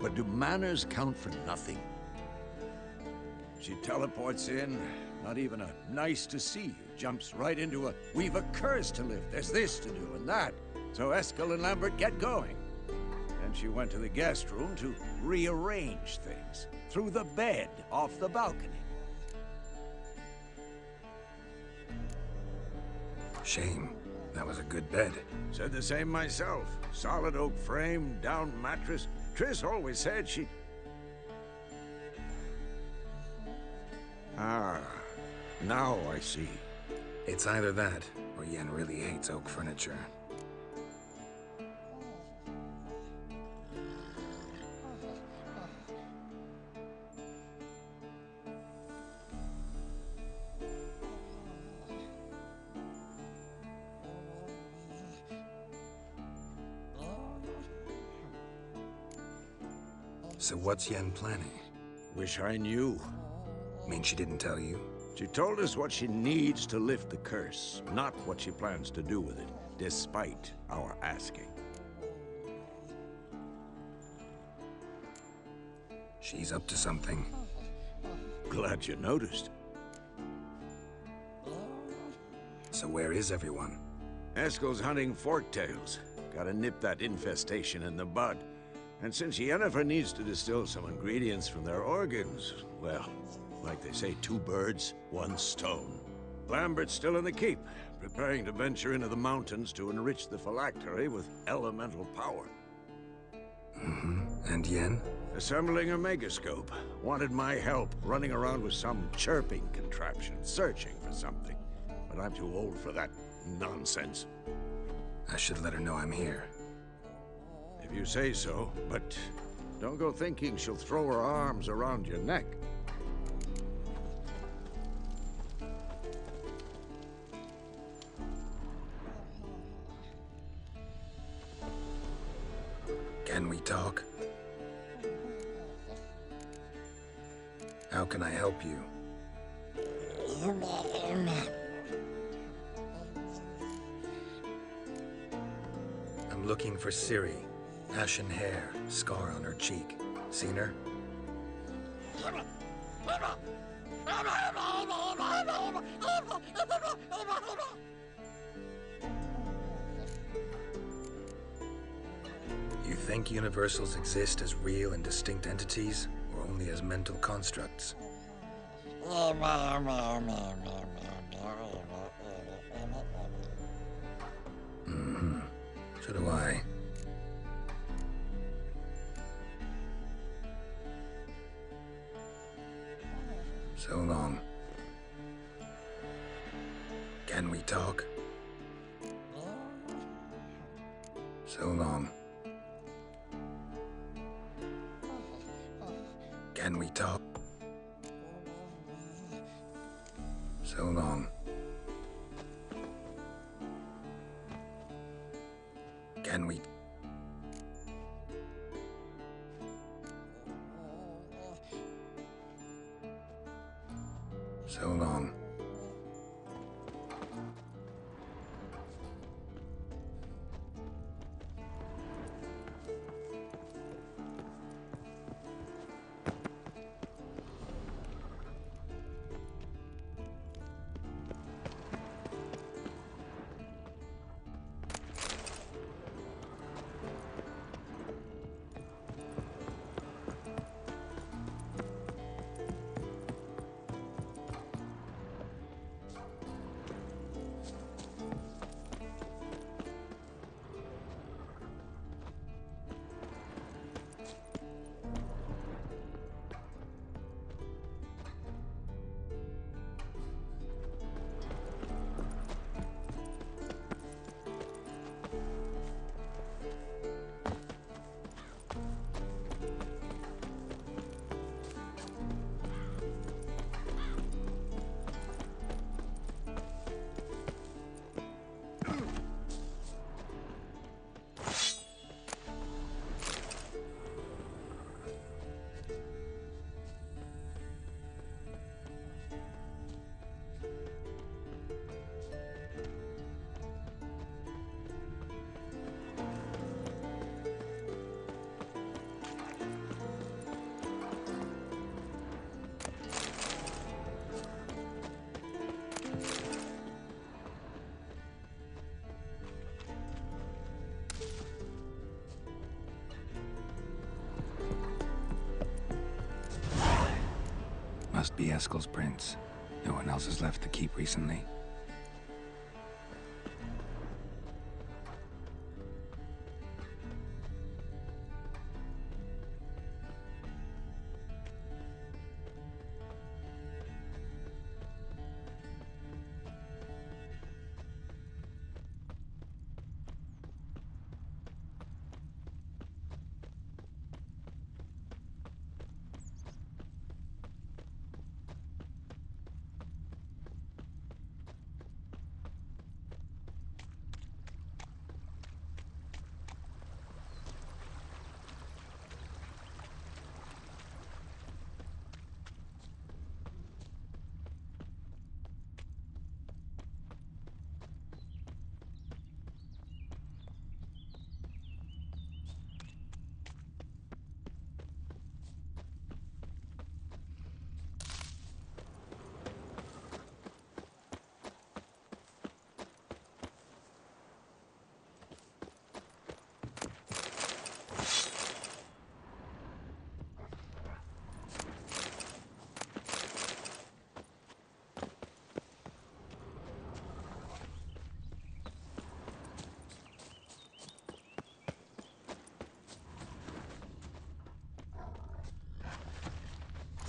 But do manners count for nothing? She teleports in, not even a nice to see you, jumps right into a we've a curse to lift, there's this to do and that. So Eskel and Lambert get going. Then she went to the guest room to rearrange things. Through the bed, off the balcony. Shame. That was a good bed. Said the same myself. Solid oak frame, down mattress. Triss always said she... Ah, now I see. It's either that, or Yen really hates oak furniture. So what's Yen planning? Wish I knew. Mean she didn't tell you? She told us what she needs to lift the curse, not what she plans to do with it, despite our asking. She's up to something. Glad you noticed. So where is everyone? Eskel's hunting forktails. Gotta nip that infestation in the bud. And since Yennefer needs to distill some ingredients from their organs, well, like they say, 2 birds, 1 stone. Lambert's still in the keep, preparing to venture into the mountains to enrich the phylactery with elemental power. And Yen? Assembling a megascope. Wanted my help, running around with some chirping contraption, searching for something. But I'm too old for that nonsense. I should let her know I'm here. If you say so, but don't go thinking she'll throw her arms around your neck. Can we talk? How can I help you? I'm looking for Ciri. Ashen hair, scar on her cheek. Seen her? You think universals exist as real and distinct entities, or only as mental constructs? So do I. So long. Can we talk? So long. Can we talk? So long. Can we... So long. be Eskel's prints. No one else has left the keep recently.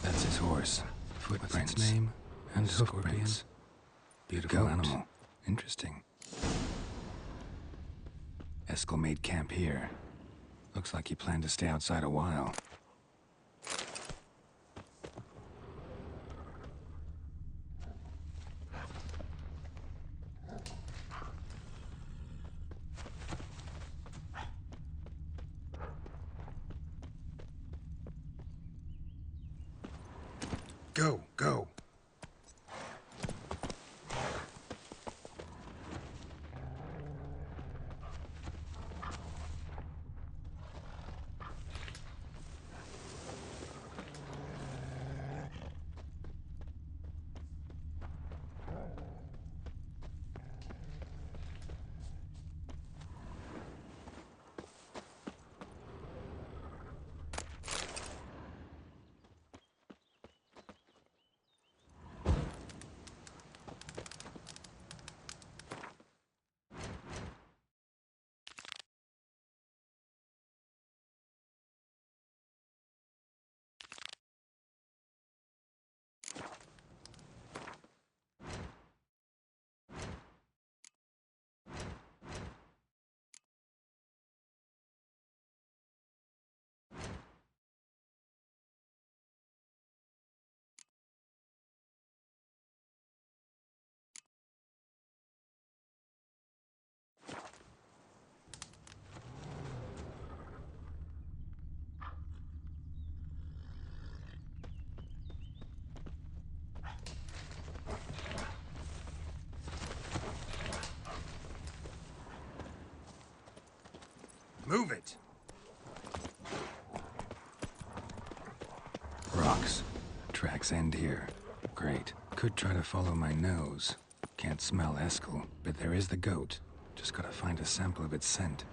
That's his horse. Footprints. What's its name? And hoofprints. Beautiful animal. Interesting. Eskel made camp here. Looks like he planned to stay outside a while. Go, go. Move it! Rocks. Tracks end here. Great. Could try to follow my nose. Can't smell Eskel, but there is the goat. Just gotta find a sample of its scent.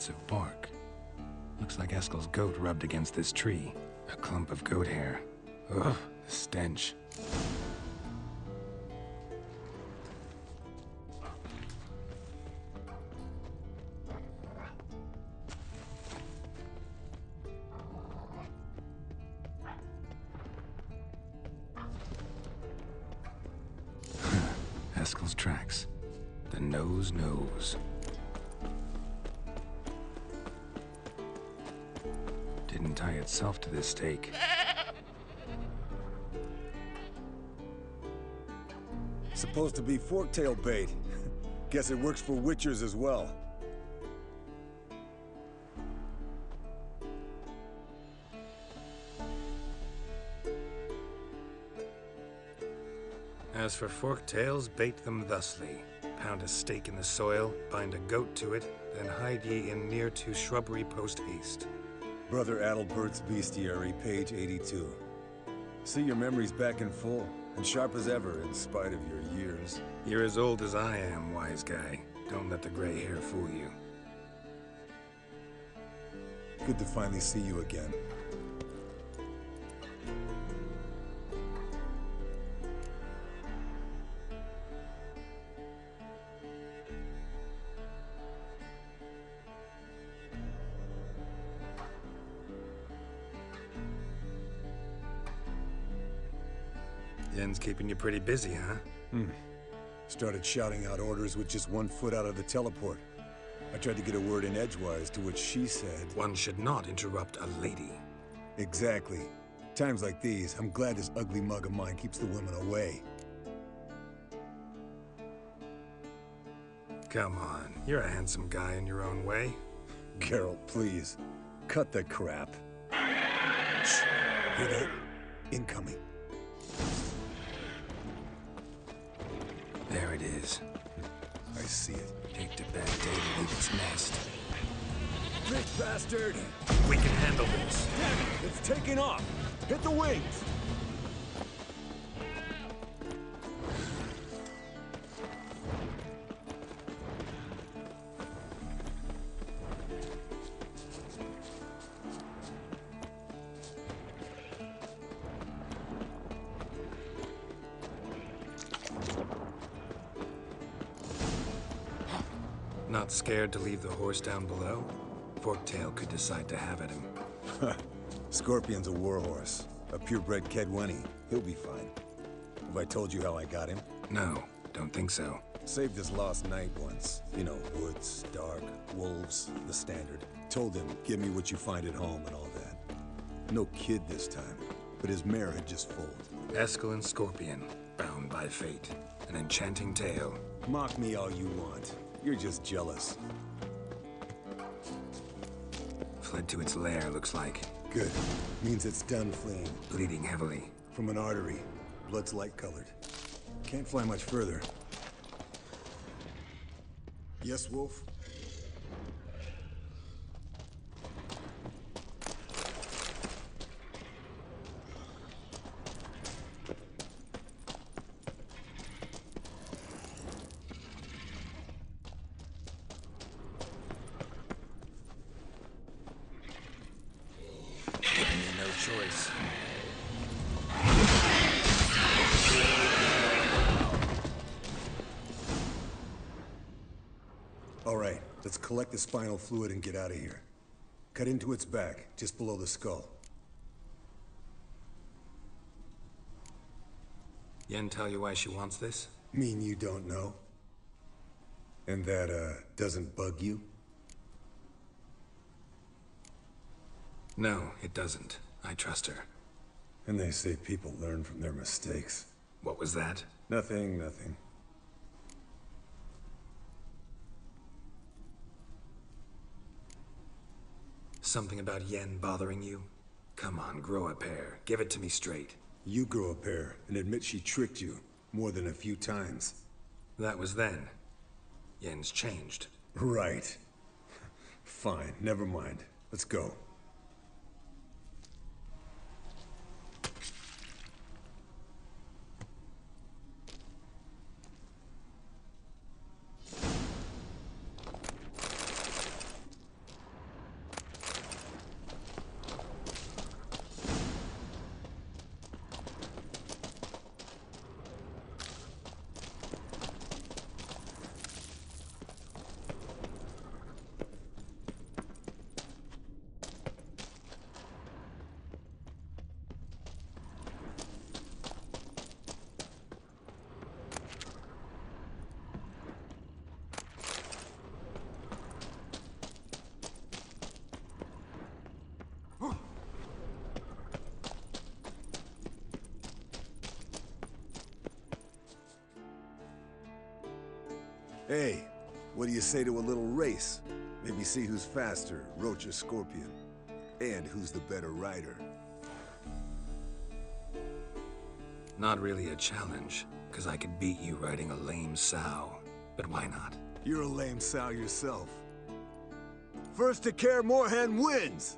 Bits of bark. Looks like Eskel's goat rubbed against this tree. A clump of goat hair. Ugh, the stench. Eskel's tracks. The nose knows. Didn't tie itself to this stake. Supposed to be forktail bait. Guess it works for witchers as well. As for forktails, bait them thusly. Pound a stake in the soil, bind a goat to it, then hide ye in near to shrubbery post haste. Brother Adalbert's Bestiary, page 82. See your memories back in full, and sharp as ever in spite of your years. You're as old as I am, wise guy. Don't let the gray hair fool you. Good to finally see you again. Yen's keeping you pretty busy, huh? Started shouting out orders with just 1 foot out of the teleport. I tried to get a word in edgewise, to which she said... One should not interrupt a lady. Exactly. Times like these, I'm glad this ugly mug of mine keeps the women away. Come on, you're a handsome guy in your own way. Geralt, please. Cut the crap. Shh. Hear that? Incoming. There it is. I see it. Take to bed day to leave its nest. Big bastard! We can handle this. Damn it! It's taking off! Hit the wings! Not scared to leave the horse down below? Forktail could decide to have at him. Scorpion's a warhorse. A purebred Kedwenny. He'll be fine. Have I told you how I got him? No, don't think so. Saved his lost knight once. You know, woods, dark, wolves, the standard. Told him, give me what you find at home and all that. No kid this time, but his mare had just foaled. Eskel and Scorpion, bound by fate. An enchanting tale. Mock me all you want. You're just jealous. Fled to its lair, looks like. Good. Means it's done fleeing. Bleeding heavily. From an artery. Blood's light-colored. Can't fly much further. Yes, Wolf? Choice. All right, let's collect the spinal fluid and get out of here. Cut into its back, just below the skull. Yen tell you why she wants this? Mean you don't know? And that, doesn't bug you? No, it doesn't. I trust her. And they say people learn from their mistakes. What was that? Nothing, nothing. Something about Yen bothering you? Come on, grow a pair. Give it to me straight. You grow a pair and admit she tricked you more than a few times. That was then. Yen's changed. Right. Fine, never mind. Let's go. Hey, what do you say to a little race? Maybe see who's faster, Roach or Scorpion. And who's the better rider. Not really a challenge, because I could beat you riding a lame sow. But why not? You're a lame sow yourself. First to Kaer Morhen wins!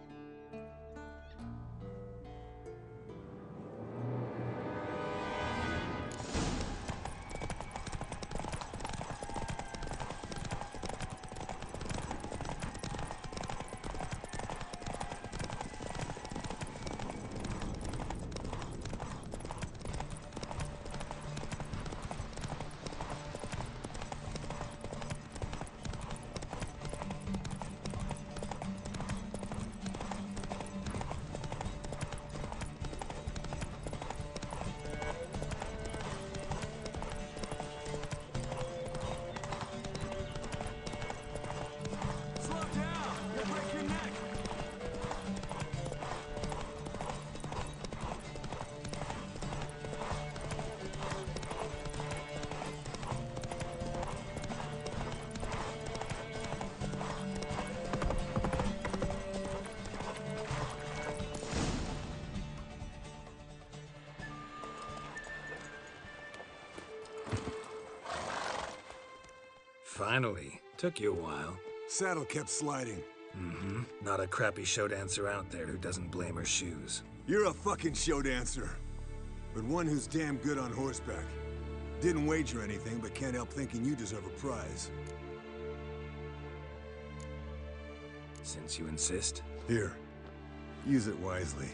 Finally. Took you a while. Saddle kept sliding. Mm-hmm. Not a crappy show dancer out there who doesn't blame her shoes. You're a fucking show dancer. But one who's damn good on horseback. Didn't wager anything, but can't help thinking you deserve a prize. Since you insist. Here. Use it wisely.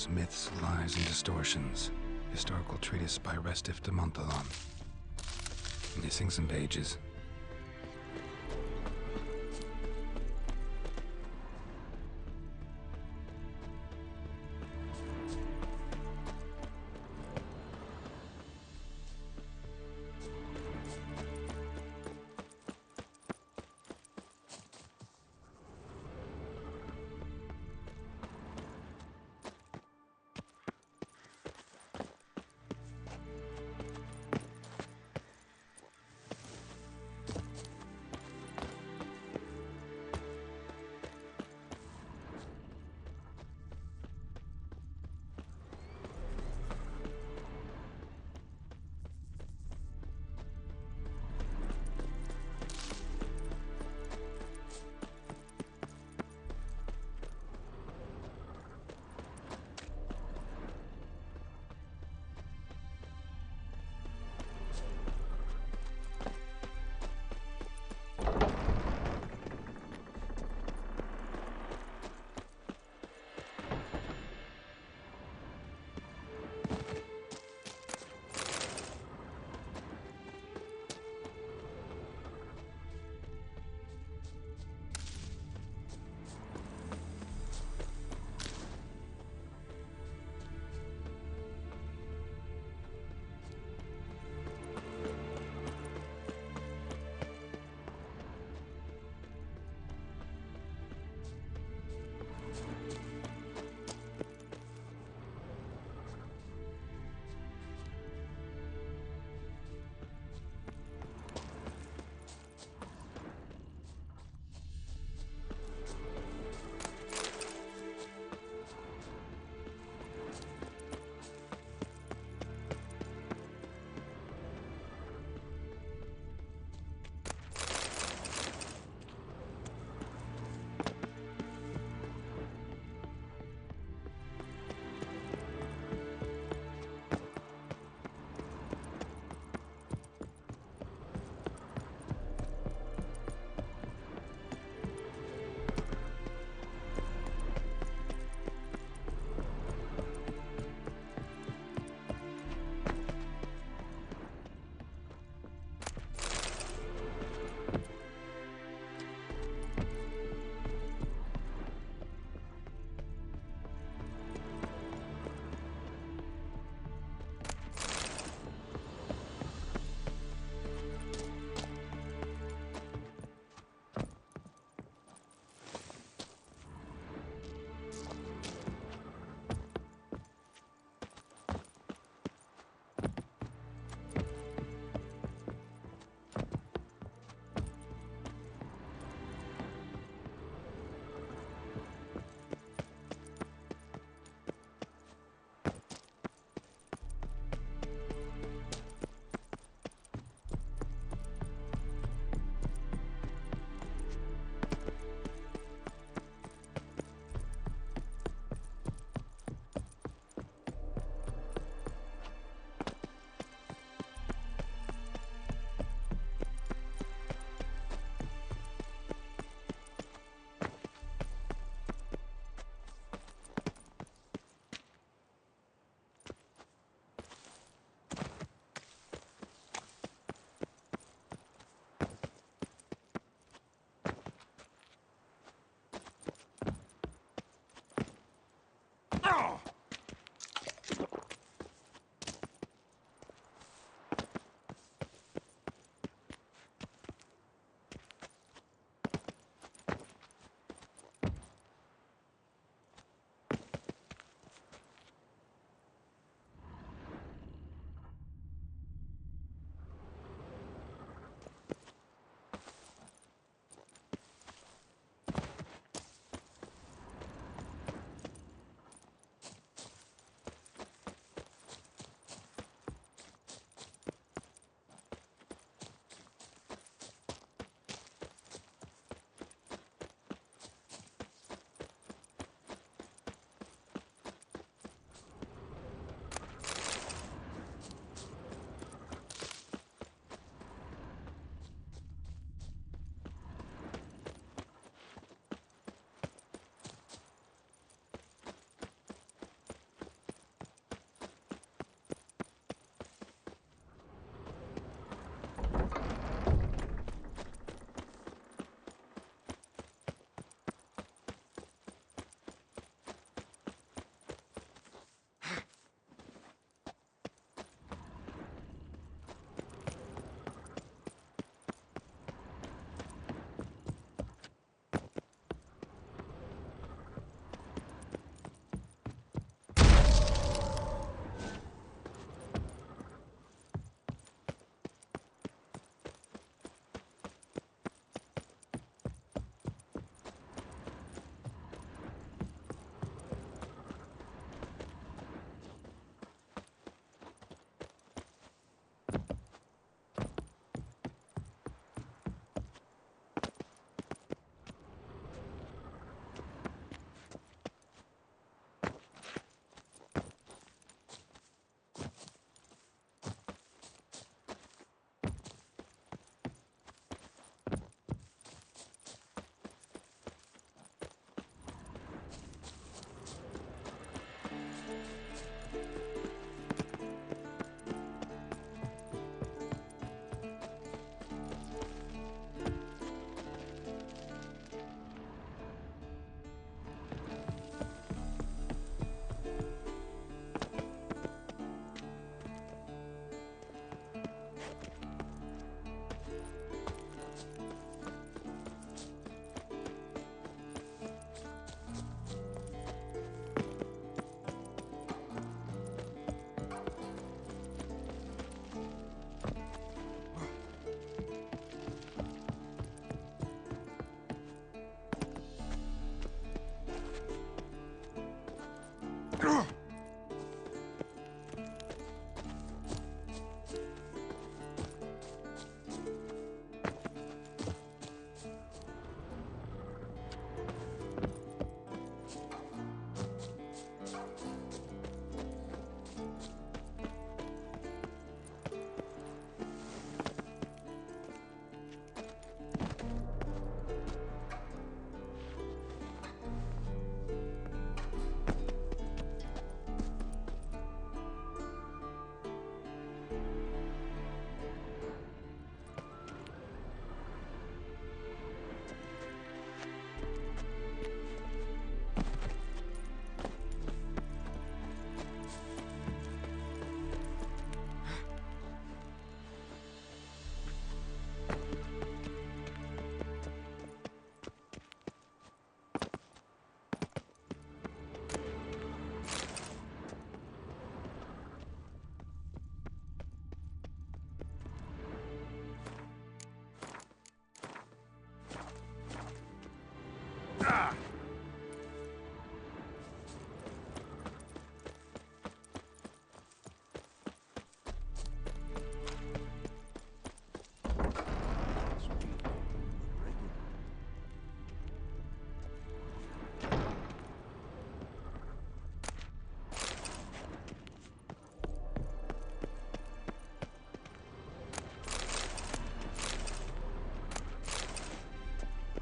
Legends, Myths, Lies, and Distortions. Historical treatise by Restif de Montalon. Missing some pages.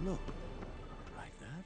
Look, like that.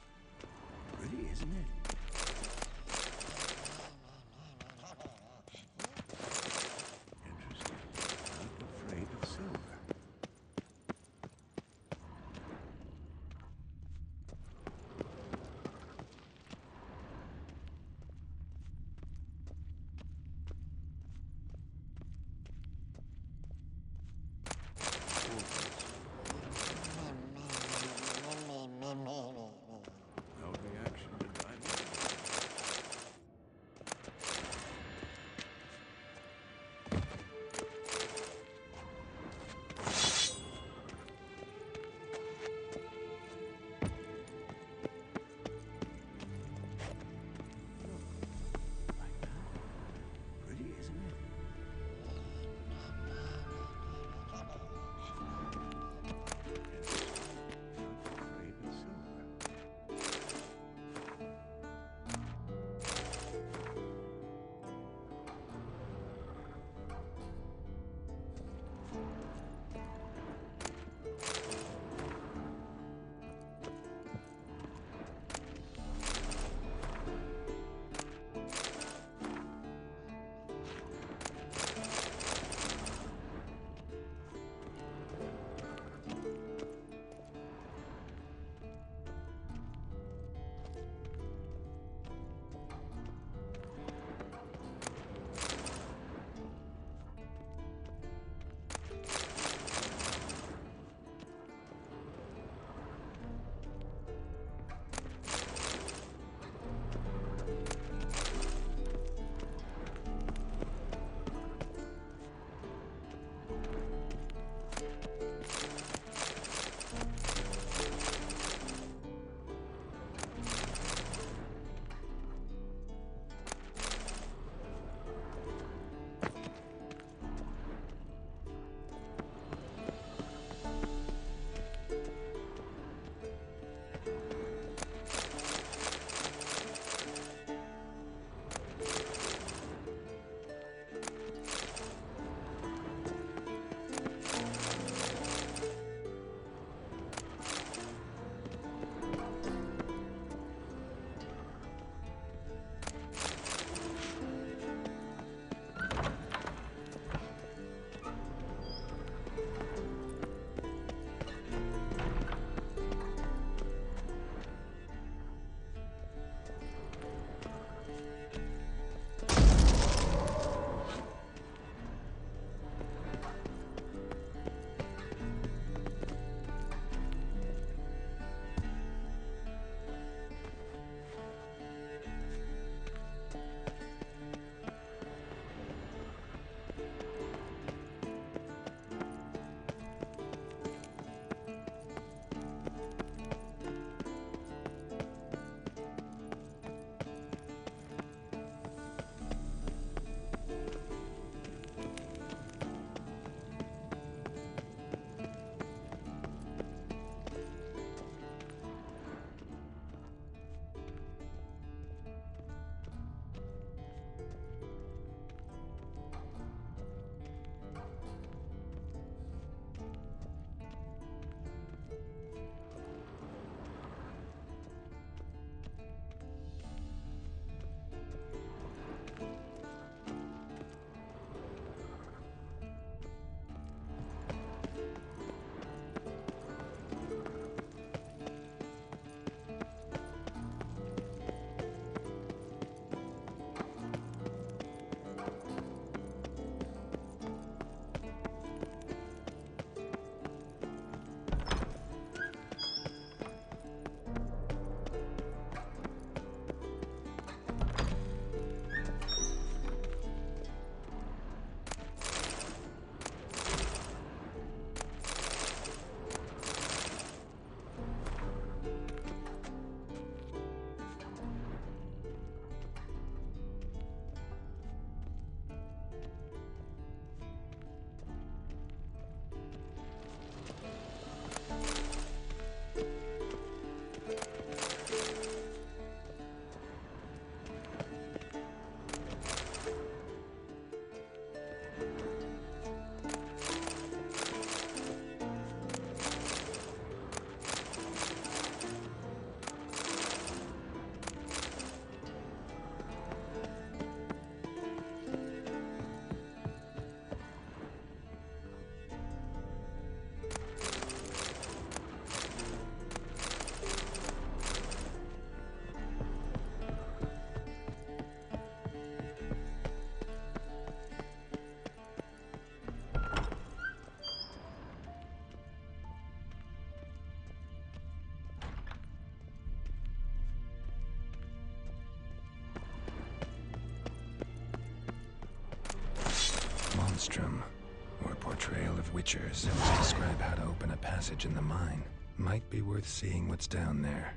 Maelstrom, or a portrayal of Witchers which describe how to open a passage in the mine. Might be worth seeing what's down there.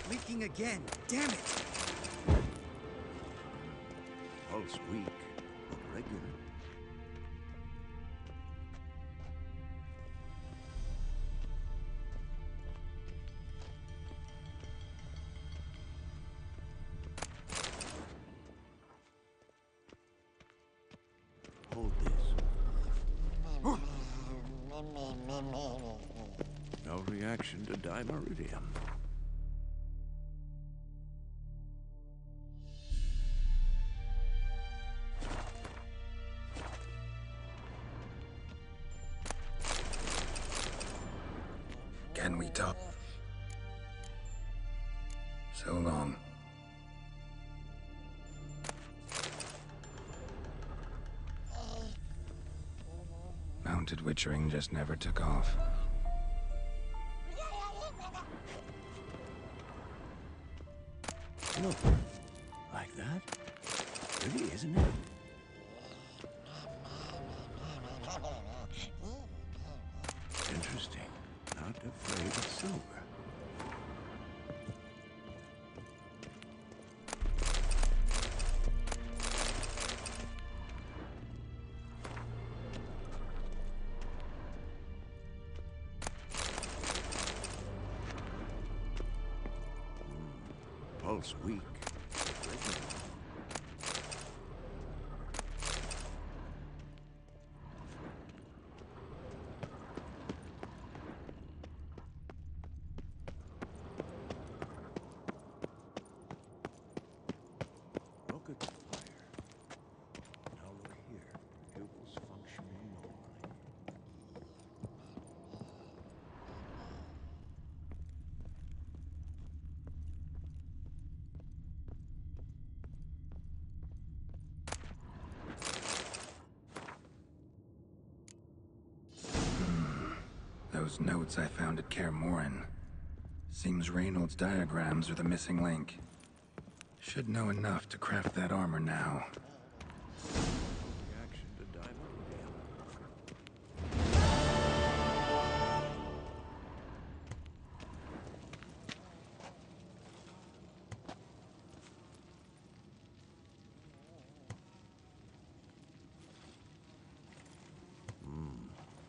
Leaking again. Damn it! Pulse weak, but regular. Hold this. No reaction to dimeridium. Can we talk? So long. Mounted witchering just never took off. Look, like that? Pretty, isn't it? Interesting. Not afraid of silver. Pulse weak. Rocket fire. Now look here. Pupils functioning normally. Those notes I found at Kaer Morhen. Seems Reynolds' diagrams are the missing link. Should know enough to craft that armor now. Reaction to dimeridium.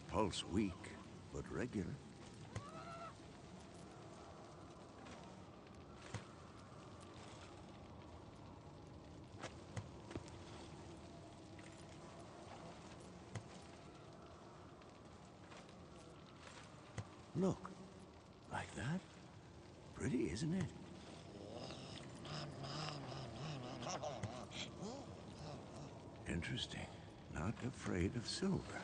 Pulse weak, but regular. Look, like that? Pretty, isn't it? Interesting. Not afraid of silver.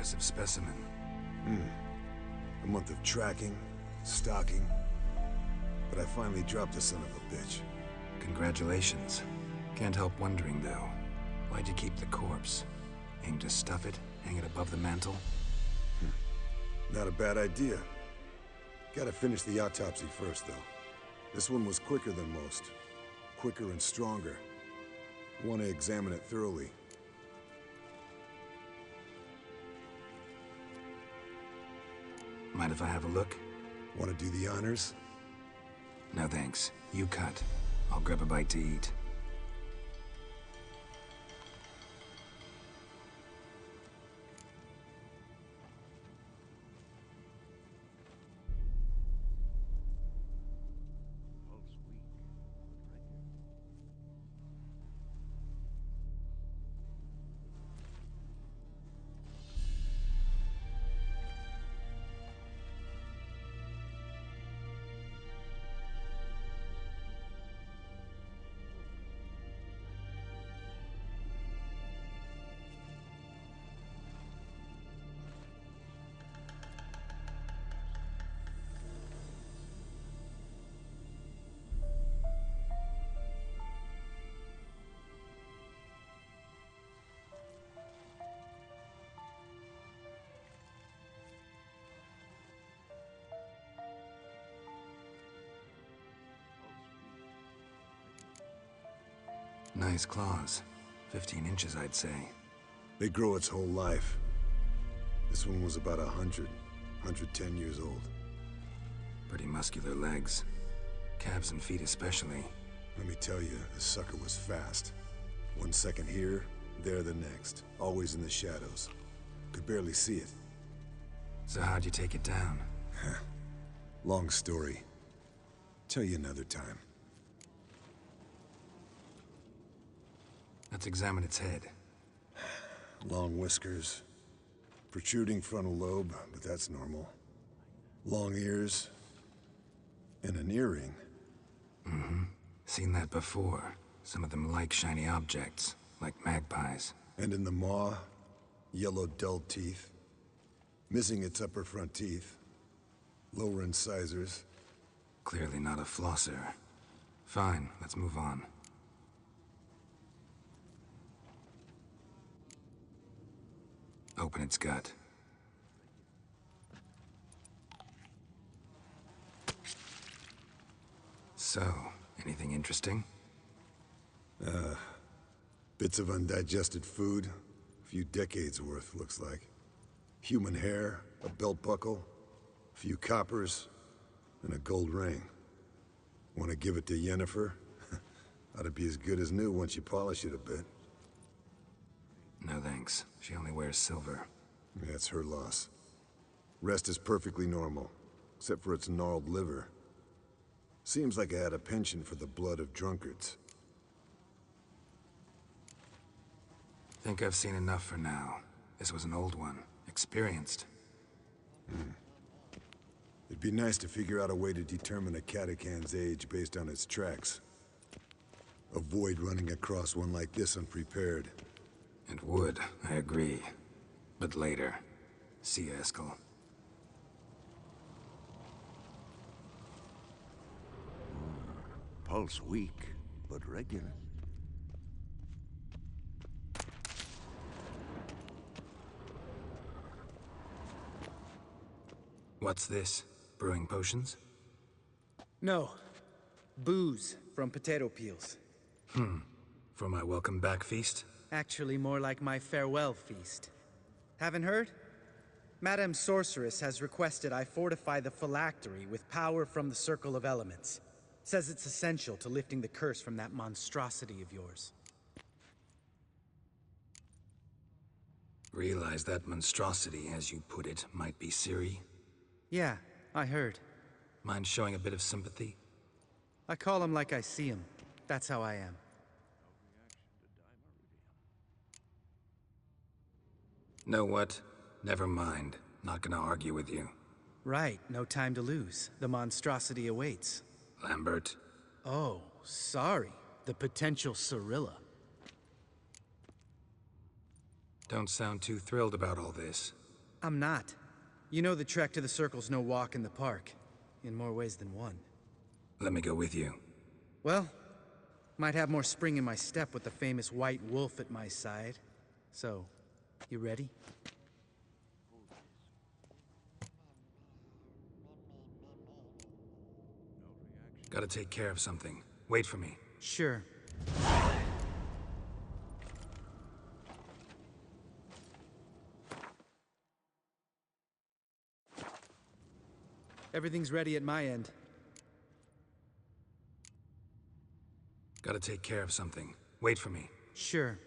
impressive specimen. A month of tracking, stalking, but I finally dropped the son of a bitch. Congratulations. Can't help wondering, though. Why'd you keep the corpse? Aim to stuff it? Hang it above the mantle? Not a bad idea. Gotta finish the autopsy first, though. This one was quicker than most. Quicker and stronger. Want to examine it thoroughly. Mind if I have a look? Want to do the honors? No thanks. You cut. I'll grab a bite to eat. Nice claws. 15 inches, I'd say. They grow its whole life. This one was about 110 years old. Pretty muscular legs. Calves and feet especially. Let me tell you, this sucker was fast. 1 second here, there the next. Always in the shadows. Could barely see it. So how'd you take it down? Long story. Tell you another time. Let's examine its head. Long whiskers. Protruding frontal lobe, but that's normal. Long ears. And an earring. Mm-hmm. Seen that before. Some of them like shiny objects, like magpies. And in the maw, yellow dull teeth. Missing its upper front teeth. Lower incisors. Clearly not a flosser. Fine, let's move on. Open its gut. So, anything interesting? Bits of undigested food. A few decades worth, looks like. Human hair, a belt buckle, a few coppers, and a gold ring. Want to give it to Yennefer? Ought to be as good as new once you polish it a bit. No thanks. She only wears silver. Yeah, it's her loss. Rest is perfectly normal, except for its gnarled liver. Seems like I had a penchant for the blood of drunkards. Think I've seen enough for now. This was an old one. Experienced. It'd be nice to figure out a way to determine a Katakan's age based on its tracks. Avoid running across one like this unprepared. It would, I agree. But later. See you, Eskel. Pulse weak, but regular. What's this? Brewing potions? No. Booze from potato peels. For my welcome back feast? Actually, more like my farewell feast. Haven't heard? Madame Sorceress has requested I fortify the phylactery with power from the Circle of Elements. Says it's essential to lifting the curse from that monstrosity of yours. Realize that monstrosity, as you put it, might be Ciri? Yeah, I heard. Mind showing a bit of sympathy? I call him like I see him. That's how I am. Know what? Never mind. Not gonna argue with you. Right, no time to lose. The monstrosity awaits. Lambert? Oh, sorry. The potential Cirilla. Don't sound too thrilled about all this. I'm not. You know the trek to the Circle's no walk in the park. In more ways than one. Let me go with you. Well, might have more spring in my step with the famous White Wolf at my side. So, you ready? Gotta take care of something. Wait for me. Sure. Everything's ready at my end. Gotta take care of something. Wait for me. Sure.